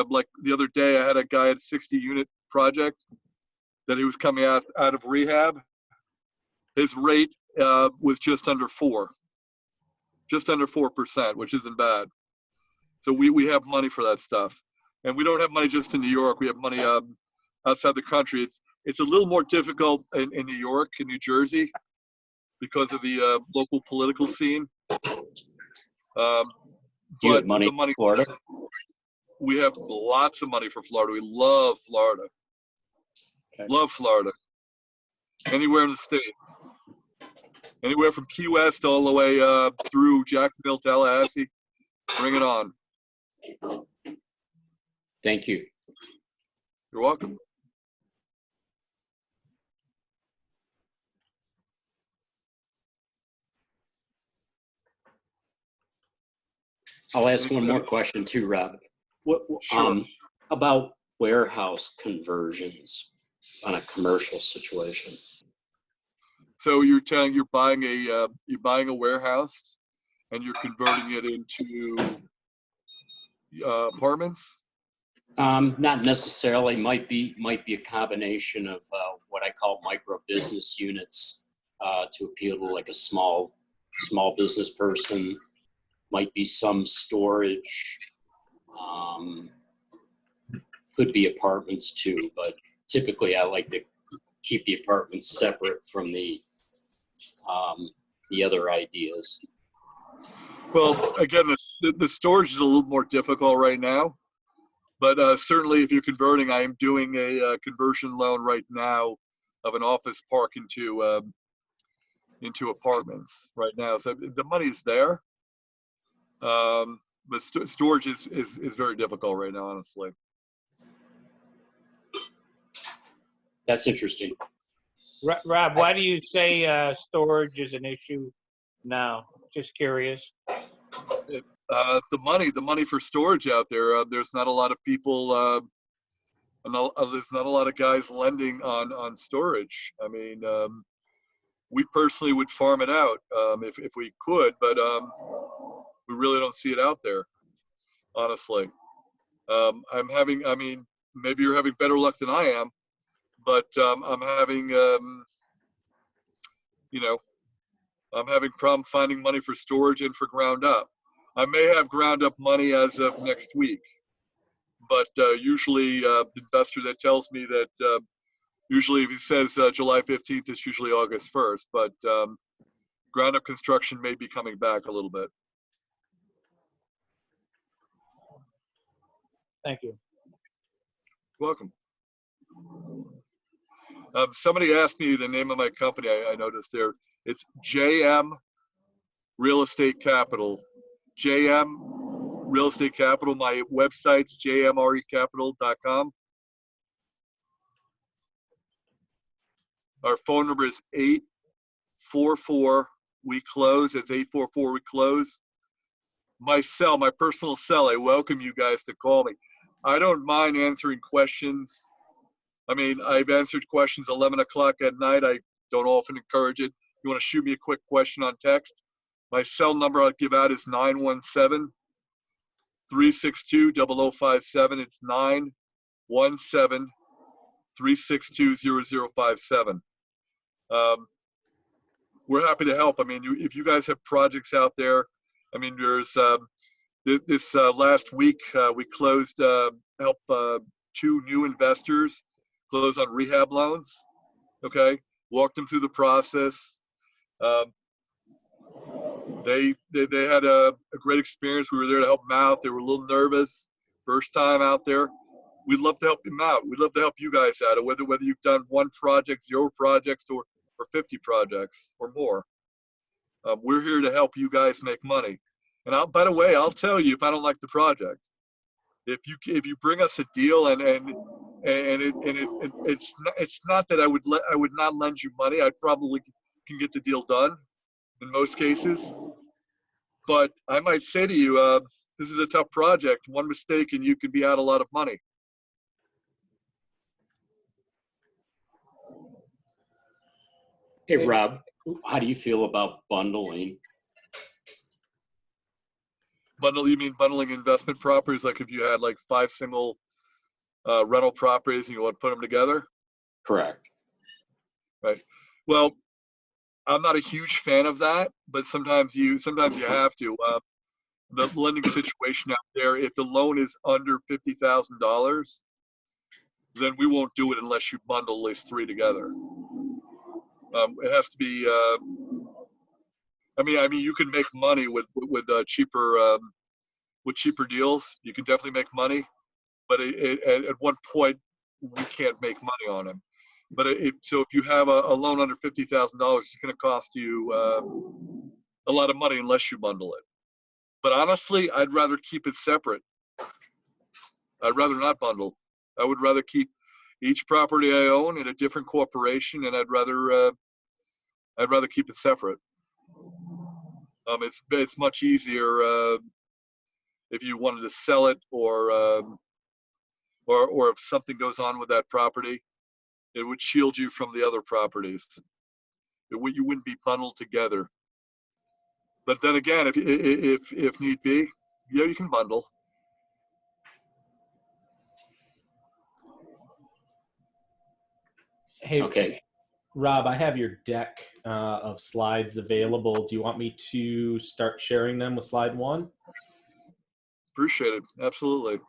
like the other day, I had a guy at 60-unit project that he was coming out of rehab. His rate was just under 4%, which isn't bad. So we have money for that stuff, and we don't have money just in New York. We have money outside the country. It's a little more difficult in New York and New Jersey because of the local political scene. Do you But have money the money, in Florida? we have lots of money for Florida. We love Florida. Okay. Love Florida. Anywhere in the state. Anywhere from Key West all the way through Jacksonville, Tallahassee. Bring it on. Thank you. You're welcome. I'll ask one more question too, Rob. What, Sure. about warehouse conversions on a commercial situation? So you're buying a warehouse and you're converting it into apartments? Not necessarily. Might be a combination of what I call micro business units to appeal to like a small business person. Might be some storage. Could be apartments too, but typically I like to keep the apartments separate from the other ideas. Well, again, the storage is a little more difficult right now, but certainly if you're converting, I am doing a conversion loan right now of an office park into apartments right now. So the money's there, but storage is very difficult right now, honestly. That's interesting. Rob, why do you say storage is an issue now? Just curious. The money for storage out there. There's not a lot of people. There's not a lot of guys lending on storage. I mean, we personally would farm it out if we could, but we really don't see it out there, honestly. Maybe you're having better luck than I am, but I'm having problem finding money for storage and for ground up. I may have ground up money as of next week, but usually the investor that tells me that usually if he says July 15th, it's usually August 1st, but ground up construction may be coming back a little bit. Thank you. Welcome. Somebody asked me the name of my company. I noticed there. It's JM Real Estate Capital. JM Real Estate Capital. My website's jmrecapital.com. Our phone number is 844 we close. It's 844 we close. My cell, my personal cell. I welcome you guys to call me. I don't mind answering questions. I mean, I've answered questions 11 o'clock at night. I don't often encourage it. You want to shoot me a quick question on text? My cell number I'll give out is 917-362-0057. It's 917-362-0057. We're happy to help. I mean, if you guys have projects out there, I mean, there's this last week we closed, help 2 new investors close on rehab loans. Okay, walked them through the process. Um, they had a great experience. We were there to help them out. They were a little nervous, first time out there. We'd love to help them out. We'd love to help you guys out, whether you've done 1 project, 0 projects, or 50 projects or more. We're here to help you guys make money. And by the way, I'll tell you if I don't like the project. If you bring us a deal it's not that I would not lend you money. I probably can get the deal done in most cases. But I might say to you, this is a tough project. One mistake and you could be out a lot of money. Hey, Rob, how do you feel about bundling? You mean bundling investment properties? Like if you had like 5 single rental properties and you want to put them together? Correct. Right. Well, I'm not a huge fan of that, but sometimes you have to. The lending situation out there, if the loan is under $50,000, then we won't do it unless you bundle at least 3 together. It has to be. I mean, you can make money with cheaper deals. You can definitely make money, but at one point we can't make money on them. But so if you have a loan under $50,000, it's going to cost you a lot of money unless you bundle it. But honestly, I'd rather keep it separate. I'd rather not bundle. I would rather keep each property I own in a different corporation, and I'd rather keep it separate. It's much easier if you wanted to sell it or if something goes on with that property, it would shield you from the other properties. You wouldn't be bundled together. But then again, if need be, yeah, you can bundle. Hey, Okay. Rob, I have your deck of slides available. Do you want me to start sharing them with slide 1? Appreciate it. Absolutely.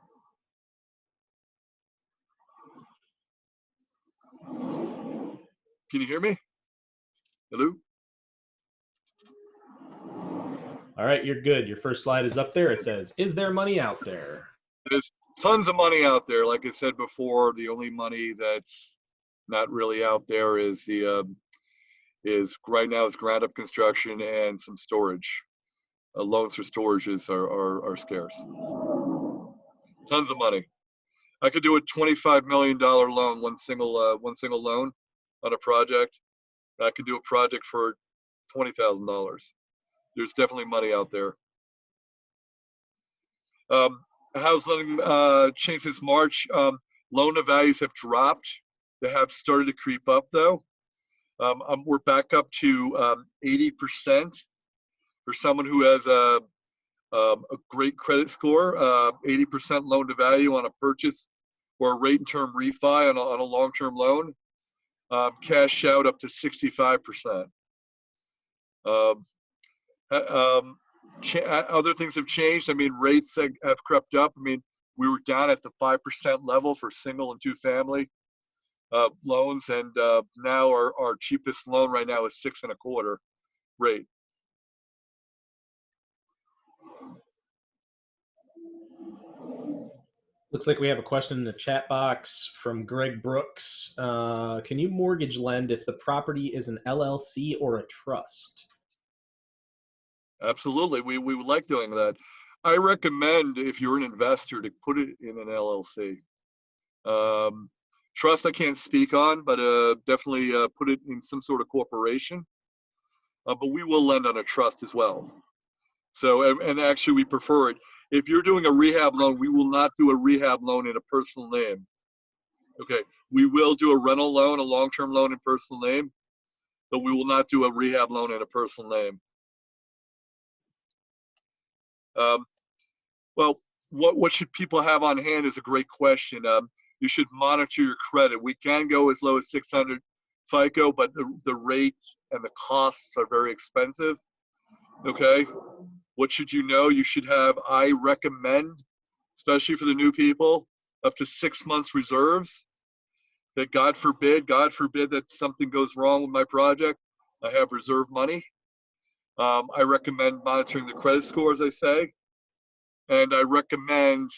Can you hear me? Hello? All right, you're good. Your first slide is up there. It says, "Is there money out there?" There's tons of money out there. Like I said before, the only money that's not really out there is right now is ground up construction and some storage. Loans for storages are scarce. Tons of money. I could do a $25 million loan, one single loan on a project. I could do a project for $20,000. There's definitely money out there. House lending changed since March. Loan to values have dropped. They have started to creep up though. We're back up to 80% for someone who has a great credit score. 80% loan to value on a purchase or a rate and term refi on a long-term loan. Cash out up to 65%. Other things have changed. I mean, rates have crept up. I mean, we were down at the 5% level for single and 2 family loans, and now our cheapest loan right now is 6.25% rate. Looks like we have a question in the chat box from Greg Brooks. Can you mortgage lend if the property is an LLC or a trust? Absolutely. We would like doing that. I recommend, if you're an investor, to put it in an LLC. Trust I can't speak on, but definitely put it in some sort of corporation. But we will lend on a trust as well. So, and actually we prefer it. If you're doing a rehab loan, we will not do a rehab loan in a personal name. Okay, we will do a rental loan, a long-term loan in personal name, but we will not do a rehab loan in a personal name. Well, what should people have on hand is a great question. You should monitor your credit. We can go as low as 600 FICO, but the rate and the costs are very expensive. Okay, what should you know? You should have, I recommend, especially for the new people, up to 6 months reserves. that God forbid that something goes wrong with my project, I have reserve money. I recommend monitoring the credit score, as I say, and I recommend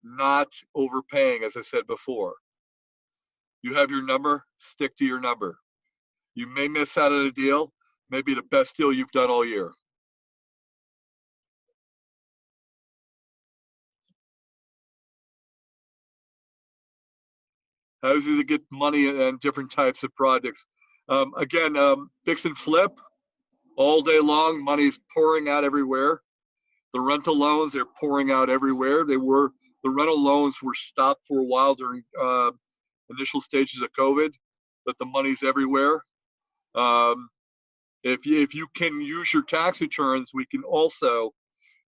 not overpaying, as I said before. You have your number, stick to your number. You may miss out on a deal, maybe the best deal you've done all year. How easy to get money in different types of projects. Again, fix and flip all day long. Money's pouring out everywhere. The rental loans, they're pouring out everywhere. The rental loans were stopped for a while during initial stages of COVID, but the money's everywhere. If you can use your tax returns, we can also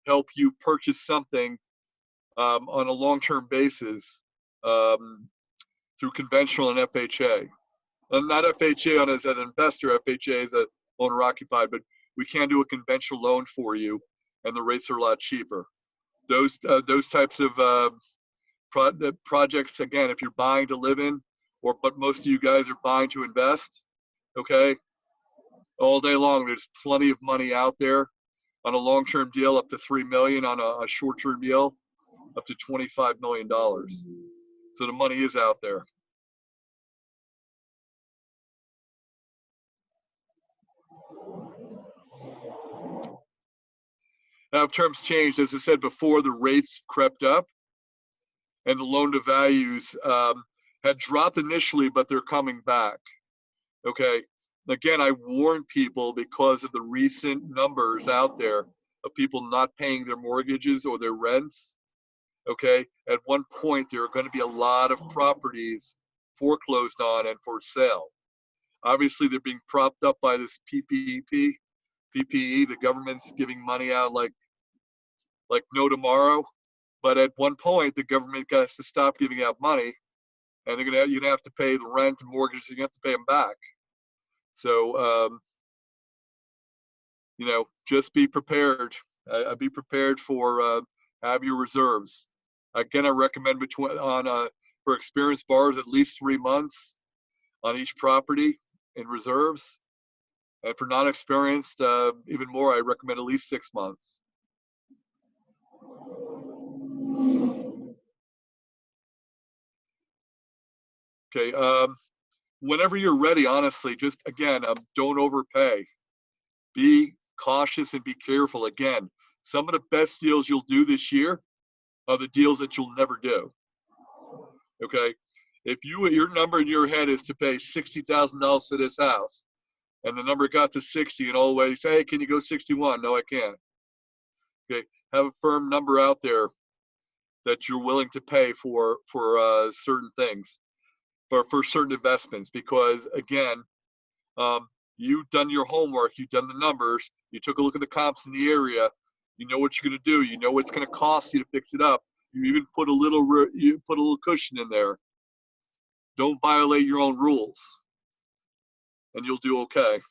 help you purchase something on a long-term basis through conventional and FHA. And not FHA as an investor, FHA as a owner occupied, but we can do a conventional loan for you, and the rates are a lot cheaper. Those types of projects, again, if you're buying to live in, but most of you guys are buying to invest, okay? All day long, there's plenty of money out there on a long-term deal up to $3 million, on a short-term deal up to $25 million. So the money is out there. Now, if terms changed, as I said before, the rates crept up and the loan to values had dropped initially, but they're coming back. Okay. Again, I warn people because of the recent numbers out there of people not paying their mortgages or their rents. Okay. At one point, there are going to be a lot of properties foreclosed on and for sale. Obviously, they're being propped up by this PPE. The government's giving money out like no tomorrow. But at one point, the government has to stop giving out money, and you're gonna have to pay the rent and mortgages. You have to pay them back. So just be prepared. Be prepared for have your reserves. Again, I recommend for experienced borrowers at least 3 months on each property in reserves, and for non-experienced, even more. I recommend at least 6 months. Okay. Whenever you're ready, honestly, just again, don't overpay. Be cautious and be careful. Again, some of the best deals you'll do this year are the deals that you'll never do. Okay. If your number in your head is to pay $60,000 for this house, and the number got to 60, and all the way you say, hey, can you go 61? No, I can't. Okay. Have a firm number out there that you're willing to pay for certain things. For certain investments, because again, you've done your homework, you've done the numbers, you took a look at the comps in the area, you know what you're going to do, you know what it's going to cost you to fix it up. You even put a little cushion in there. Don't violate your own rules, and you'll do okay.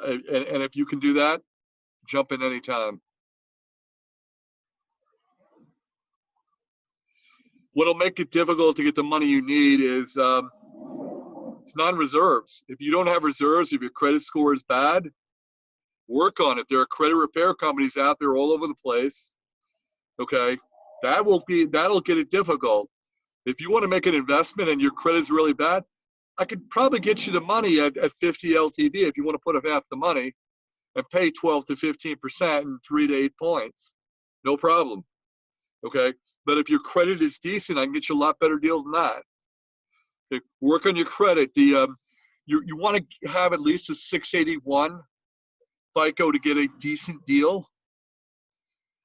And if you can do that, jump in anytime. What'll make it difficult to get the money you need is it's non-reserves. If you don't have reserves, if your credit score is bad, work on it. There are credit repair companies out there all over the place. Okay, that'll get it difficult. If you want to make an investment and your credit is really bad, I could probably get you the money at 50 LTV if you want to put up half the money and pay 12 to 15% in 3 to 8 points. No problem. Okay, but if your credit is decent, I can get you a lot better deals than that. Okay. Work on your credit. You want to have at least a 681 FICO to get a decent deal.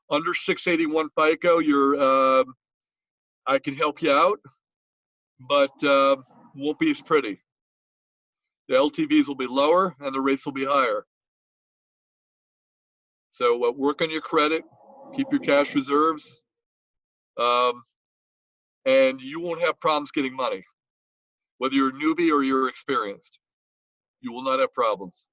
Under 681 FICO, I can help you out, but won't be as pretty. The LTVs will be lower and the rates will be higher. So work on your credit, keep your cash reserves, and you won't have problems getting money. Whether you're a newbie or you're experienced, you will not have problems.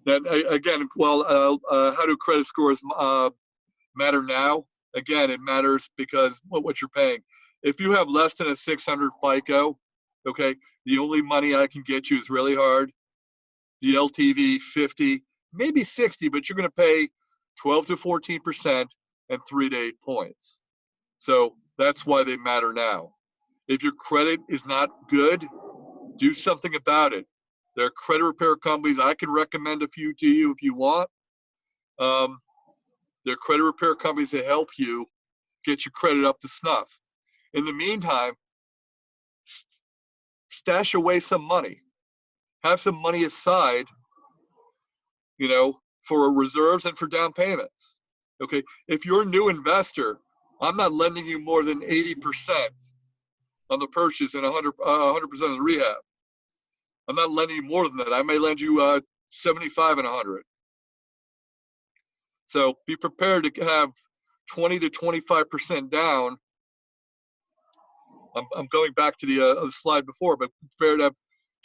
Again, well, how do credit scores matter now? Again, it matters because what you're paying. If you have less than a 600 FICO, okay, the only money I can get you is really hard. The LTV 50, maybe 60, but you're going to pay 12 to 14% and 3 to 8 points. So that's why they matter now. If your credit is not good, do something about it. There are credit repair companies. I can recommend a few to you if you want. There are credit repair companies that help you get your credit up to snuff. In the meantime, stash away some money. Have some money aside, for reserves and for down payments. Okay, if you're a new investor, I'm not lending you more than 80% on the purchase and 100% of the rehab. I'm not lending you more than that. I may lend you 75 and 100. So be prepared to have 20 to 25% down. I'm going back to the slide before, but prepared to have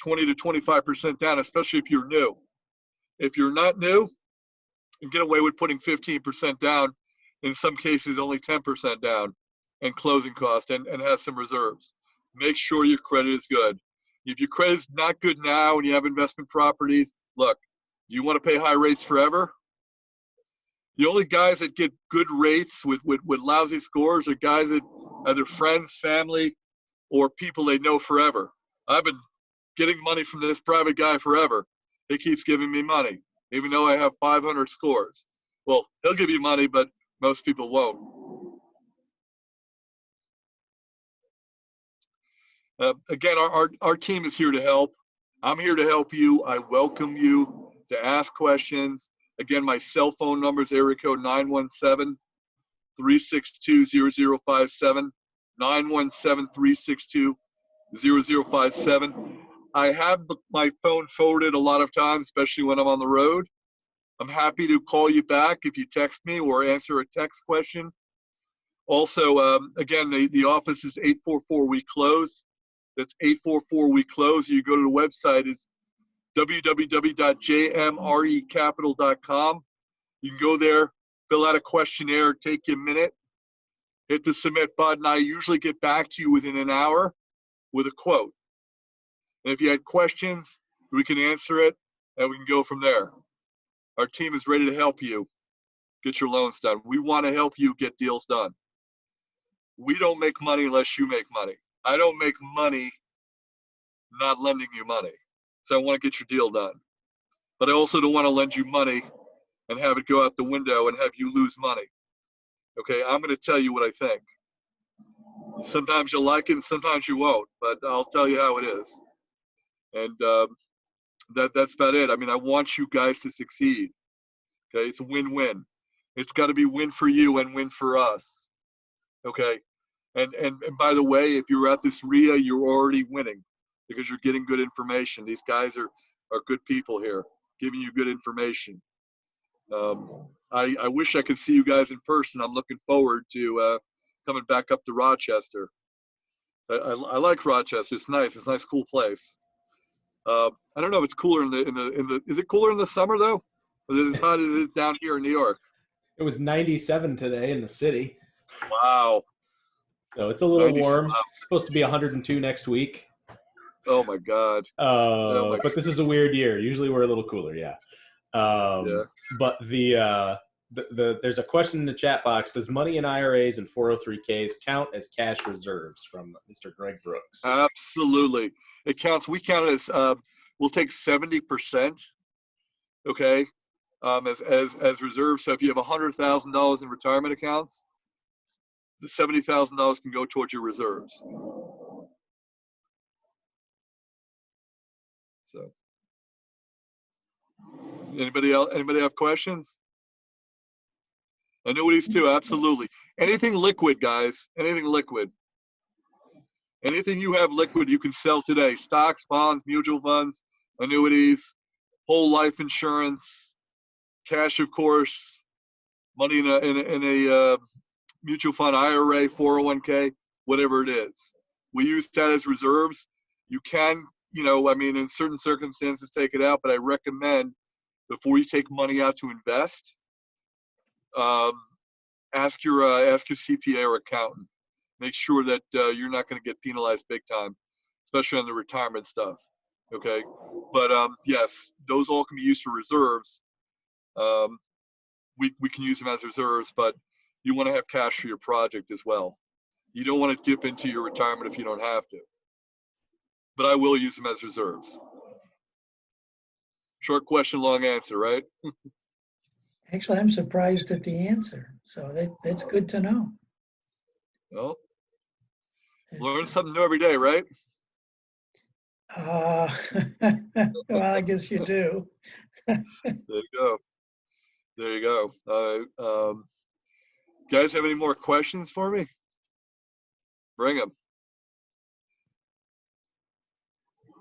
20 to 25% down, especially if you're new. If you're not new, you get away with putting 15% down, in some cases only 10% down, and closing cost, and have some reserves. Make sure your credit is good. If your credit is not good now and you have investment properties, look, you want to pay high rates forever? The only guys that get good rates with lousy scores are guys that either friends, family, or people they know forever. I've been getting money from this private guy forever. He keeps giving me money, even though I have 500 scores. Well, he'll give you money, but most people won't. Again, our team is here to help. I'm here to help you. I welcome you to ask questions. Again, my cell phone number is area code 917-362-0057, 917-362-0057. I have my phone forwarded a lot of times, especially when I'm on the road. I'm happy to call you back if you text me or answer a text question. Also, again, the office is 844-WE-CLOSE. That's 844-WE-CLOSE. You go to the website, it's www.jmrecapital.com. You can go there, fill out a questionnaire, take you a minute, hit the submit button. I usually get back to you within an hour with a quote. And if you had questions, we can answer it, and we can go from there. Our team is ready to help you get your loans done. We want to help you get deals done. We don't make money unless you make money. I don't make money not lending you money. So I want to get your deal done. But I also don't want to lend you money and have it go out the window and have you lose money. Okay, I'm going to tell you what I think. Sometimes you'll like it and sometimes you won't, but I'll tell you how it is. And that's about it. I mean, I want you guys to succeed. Okay, it's a win-win. It's got to be win for you and win for us. Okay, and by the way, if you're at this REIA, you're already winning because you're getting good information. These guys are good people here, giving you good information. I wish I could see you guys in person. I'm looking forward to coming back up to Rochester. I like Rochester. It's nice. It's a nice, cool place. I don't know if it's cooler in the. Is it cooler in the summer though? Or is it as hot as it is down here in New York? It was 97 today in the city. Wow. So it's a little warm. It's supposed to be 102 next week. Oh my God. But this is a weird year. Usually we're a little cooler, yeah. But there's a question in the chat box. Does money in IRAs and 403ks count as cash reserves, from Mr. Greg Brooks? Absolutely. It counts. We count it as, we'll take 70%, okay, as reserves. So if you have $100,000 in retirement accounts, the $70,000 can go towards your reserves. So, anybody else? Anybody have questions? Annuities too, absolutely. Anything liquid, guys. Anything liquid. Anything you have liquid, you can sell today. Stocks, bonds, mutual funds, annuities, whole life insurance, cash, of course, money in a mutual fund, IRA, 401k, whatever it is. We use that as reserves. You can, I mean, in certain circumstances, take it out, but I recommend before you take money out to invest, ask your CPA or accountant. Make sure that you're not going to get penalized big time, especially on the retirement stuff. Okay, but yes, those all can be used for reserves. We can use them as reserves, but you want to have cash for your project as well. You don't want to dip into your retirement if you don't have to. But I will use them as reserves. Short question, long answer, right? Actually, I'm surprised at the answer. So that's good to know. Well, learn something new every day, right? Uh, well, I guess you do. There you go. There you go. Guys, have any more questions for me? Bring them.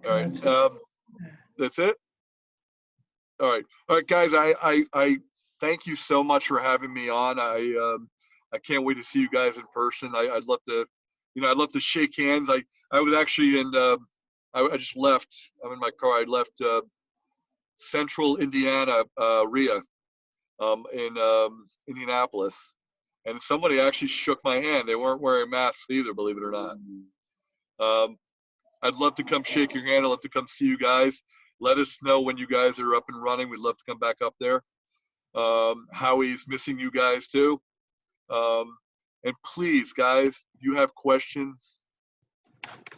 All right. That's it. All right, guys. I thank you so much for having me on. I can't wait to see you guys in person. I'd love to, I'd love to shake hands. I was actually in. I just left. I'm in my car. I left Central Indiana REIA in Indianapolis, and somebody actually shook my hand. They weren't wearing masks either, believe it or not. I'd love to come shake your hand. I'd love to come see you guys. Let us know when you guys are up and running. We'd love to come back up there. Howie's missing you guys too. And please, guys, if you have questions,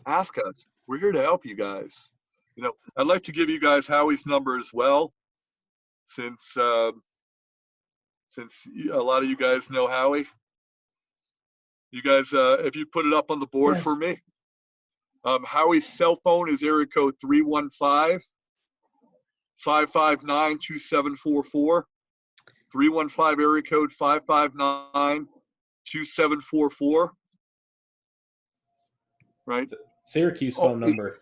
ask us. We're here to help you guys. I'd like to give you guys Howie's number as well, since a lot of you guys know Howie. You guys, if you put it up on the board for me. Howie's cell phone is area code 315-559-2744. 315 area code 559-2744. Right? Syracuse phone number.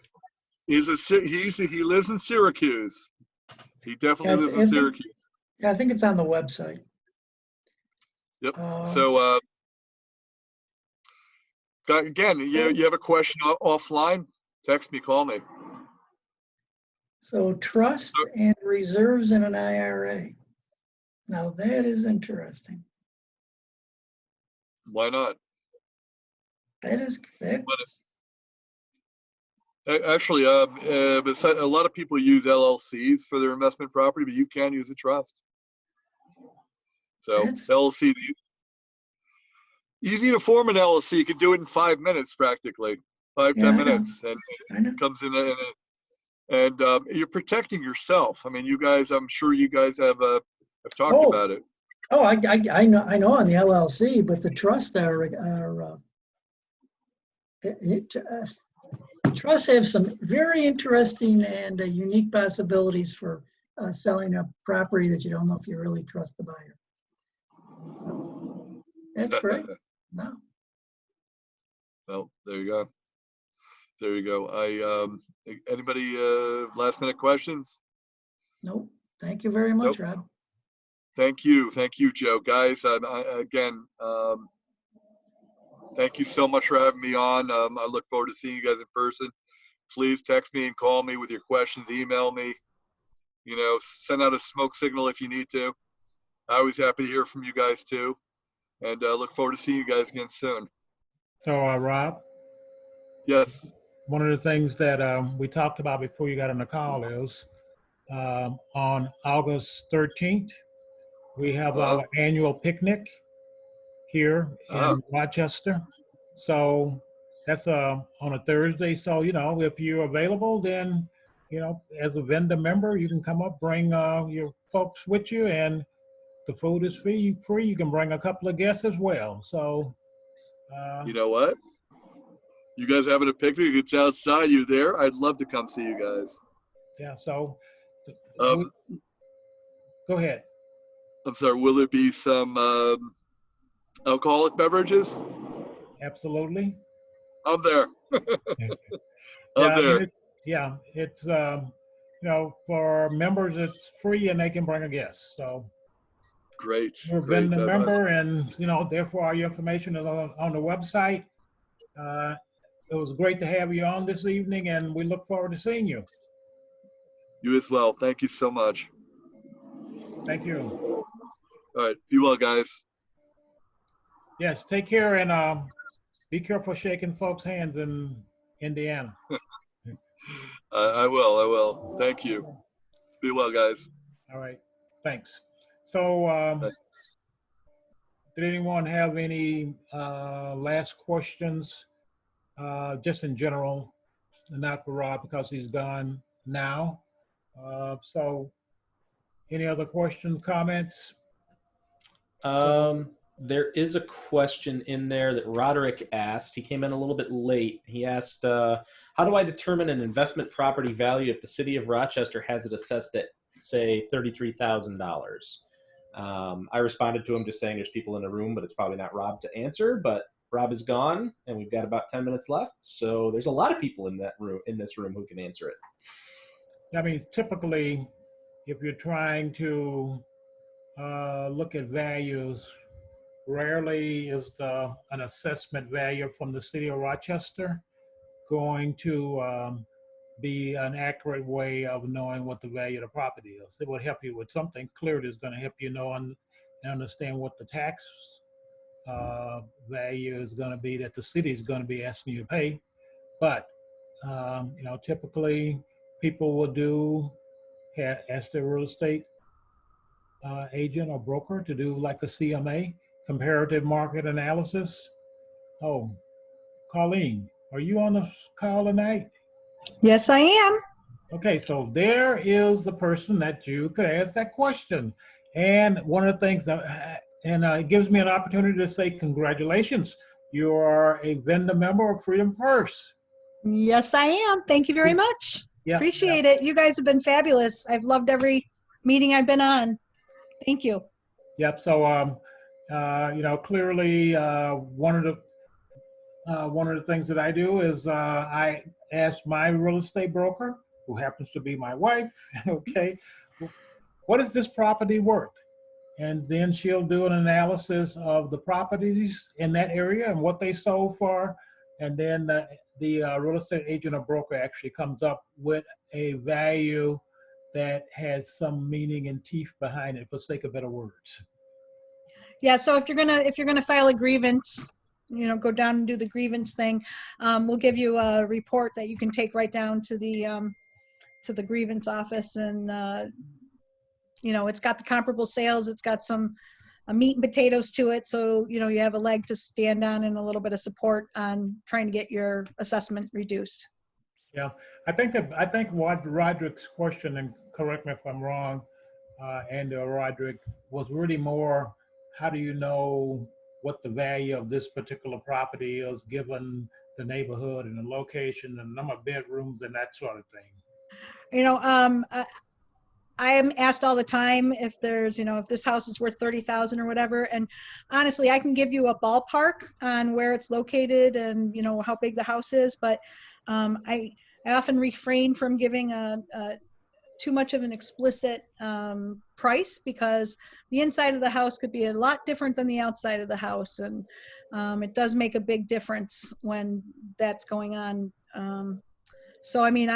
He lives in Syracuse. He definitely lives in Syracuse. Yeah, I think it's on the website. Yep. So again, you have a question offline, text me, call me. So trust and reserves in an IRA. Now that is interesting. Why not? Actually, besides, a lot of people use LLCs for their investment property, but you can use a trust. So LLC, easy to form an LLC. You can do it in 5 minutes, practically 10 minutes, and it comes in and you're protecting yourself. I mean, you guys, I'm sure you guys have talked about it. Oh, I know on the LLC, but the trust trusts have some very interesting and unique possibilities for selling a property that you don't know if you really trust the buyer. So, that's great. No. Well, there you go. There you go. Anybody last minute questions? Nope. Thank you very much, Rob. Thank you, Joe. Guys, again, thank you so much for having me on. I look forward to seeing you guys in person. Please text me and call me with your questions. Email me. Send out a smoke signal if you need to. I always happy to hear from you guys too, and look forward to seeing you guys again soon. So, Rob? Yes? One of the things that we talked about before you got on the call is on August 13th, we have our annual picnic here in Rochester. So that's on a Thursday. So, if you're available, then, as a vendor member, you can come up, bring your folks with you, and the food is free. You can bring a couple of guests as well. So, you know what? You guys having a picnic? It's outside. You there? I'd love to come see you guys. Yeah. So, go ahead. I'm sorry. Will there be some alcoholic beverages? Absolutely. I'm there. It's for members it's free and they can bring a guest. So great. You're a vendor member, and therefore all your information is on the website. It was great to have you on this evening, and we look forward to seeing you. You as well. Thank you so much. Thank you. All right. Be well, guys. Yes, take care and be careful shaking folks' hands in Indiana. I will. I will. Thank you. Be well, guys. All right, thanks. So Thanks. did anyone have any last questions, just in general, not for Rob because he's gone now. So any other questions, comments? There is a question in there that Roderick asked. He came in a little bit late. He asked, how do I determine an investment property value if the city of Rochester has it assessed at, say, $33,000? I responded to him just saying there's people in the room, but it's probably not Rob to answer. But Rob is gone, and we've got about 10 minutes left. So there's a lot of people in that room, in this room, who can answer it. I mean, typically, if you're trying to look at values, rarely is an assessment value from the city of Rochester going to be an accurate way of knowing what the value of the property is. It would help you with something. Clearly, it's going to help you know and understand what the tax value is going to be that the city is going to be asking you to pay. But you know, typically people will ask their real estate agent or broker to do like a CMA, comparative market analysis. Oh, Colleen, are you on the call tonight? Yes, I am. Okay, so there is the person that you could ask that question. And one of the things that, it gives me an opportunity to say congratulations. You are a vendor member of Freedom First. Yes, I am. Thank you very much. Yeah, Appreciate it. You guys have been fabulous. I've loved every meeting I've been on. Thank you. Yep. So, you know, clearly, one of the things that I do is I ask my real estate broker, who happens to be my wife, okay, what is this property worth? And then she'll do an analysis of the properties in that area and what they sold for. And then the real estate agent or broker actually comes up with a value that has some meaning and teeth behind it, for sake of better words. Yeah. So if you're gonna file a grievance, you know, go down and do the grievance thing. We'll give you a report that you can take right down to the grievance office, and you know, it's got the comparable sales. It's got some meat and potatoes to it, so you know you have a leg to stand on and a little bit of support on trying to get your assessment reduced. Yeah, I think what Roderick's question, and correct me if I'm wrong, Andy or Roderick, was really more, how do you know what the value of this particular property is given the neighborhood and the location and the number of bedrooms and that sort of thing? You know, I am asked all the time if there's, you know, if this house is worth 30,000 or whatever. And honestly, I can give you a ballpark on where it's located and, you know, how big the house is. But I often refrain from giving too much of an explicit price, because the inside of the house could be a lot different than the outside of the house. And it does make a big difference when that's going on. So, I mean,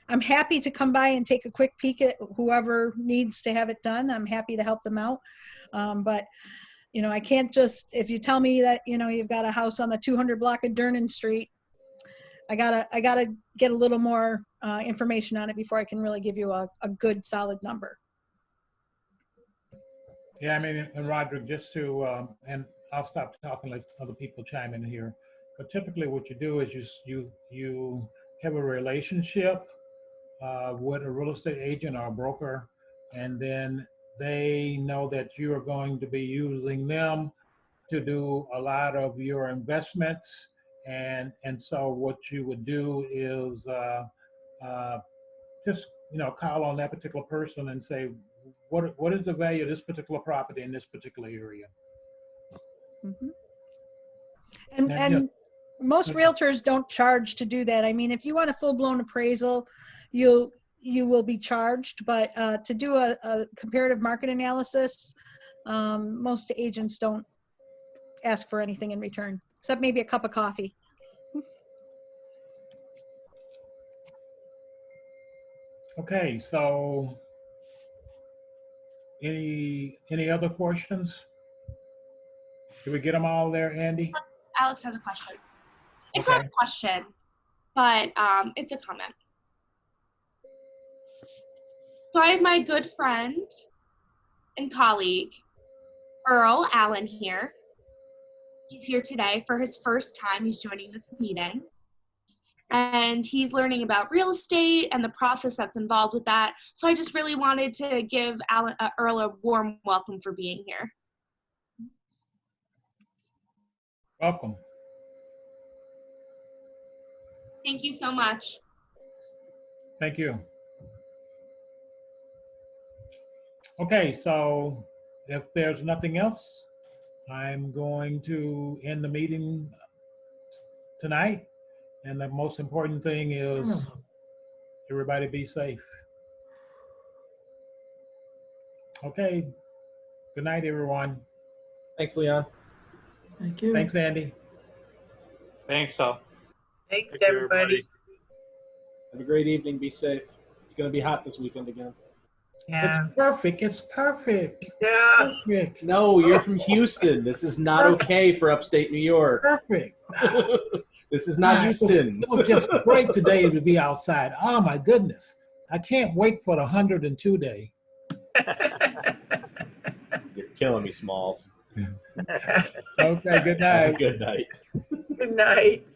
I'm happy to come by and take a quick peek at whoever needs to have it done. I'm happy to help them out. But, you know, I can't just, if you tell me that, you know, you've got a house on the 200 block of Durnan Street, I gotta get a little more information on it before I can really give you a good solid number. Yeah, I mean, and Roderick, just to, and I'll stop talking, let other people chime in here. But typically what you do is you have a relationship with a real estate agent or a broker, and then they know that you are going to be using them to do a lot of your investments. And so what you would do is just, you know, call on that particular person and say, what is the value of this particular property in this particular area? Mm-hmm. And And yeah. Most realtors don't charge to do that. I mean, if you want a full-blown appraisal, you will be charged, but to do a comparative market analysis, most agents don't ask for anything in return, except maybe a cup of coffee. Okay, so Any other questions? Did we get them all there, Andy? Alex has a question. It's Okay. not a question, but it's a comment. So I have my good friend and colleague, Earl Allen here. He's here today for his first time. He's joining this meeting. And he's learning about real estate and the process that's involved with that. So I just really wanted to give Earl a warm welcome for being here. Welcome. Thank you so much. Thank you. Okay, so if there's nothing else, I'm going to end the meeting tonight. And the most important thing is everybody be safe. Okay. Good night, everyone. Thanks, Leon. Thank you. Thanks, Andy. Thanks, all. Thanks, Thank you, everybody. Have a great evening. Be safe. It's going to be hot this weekend again. Yeah. It's perfect. It's perfect. Yeah. Perfect. No, you're from Houston. This is not okay for upstate New York. Perfect. This is not Houston. It was just great today to be outside. Oh my goodness. I can't wait for the 102 day. You're killing me, Smalls. Okay, good Have a night. good night. Good night.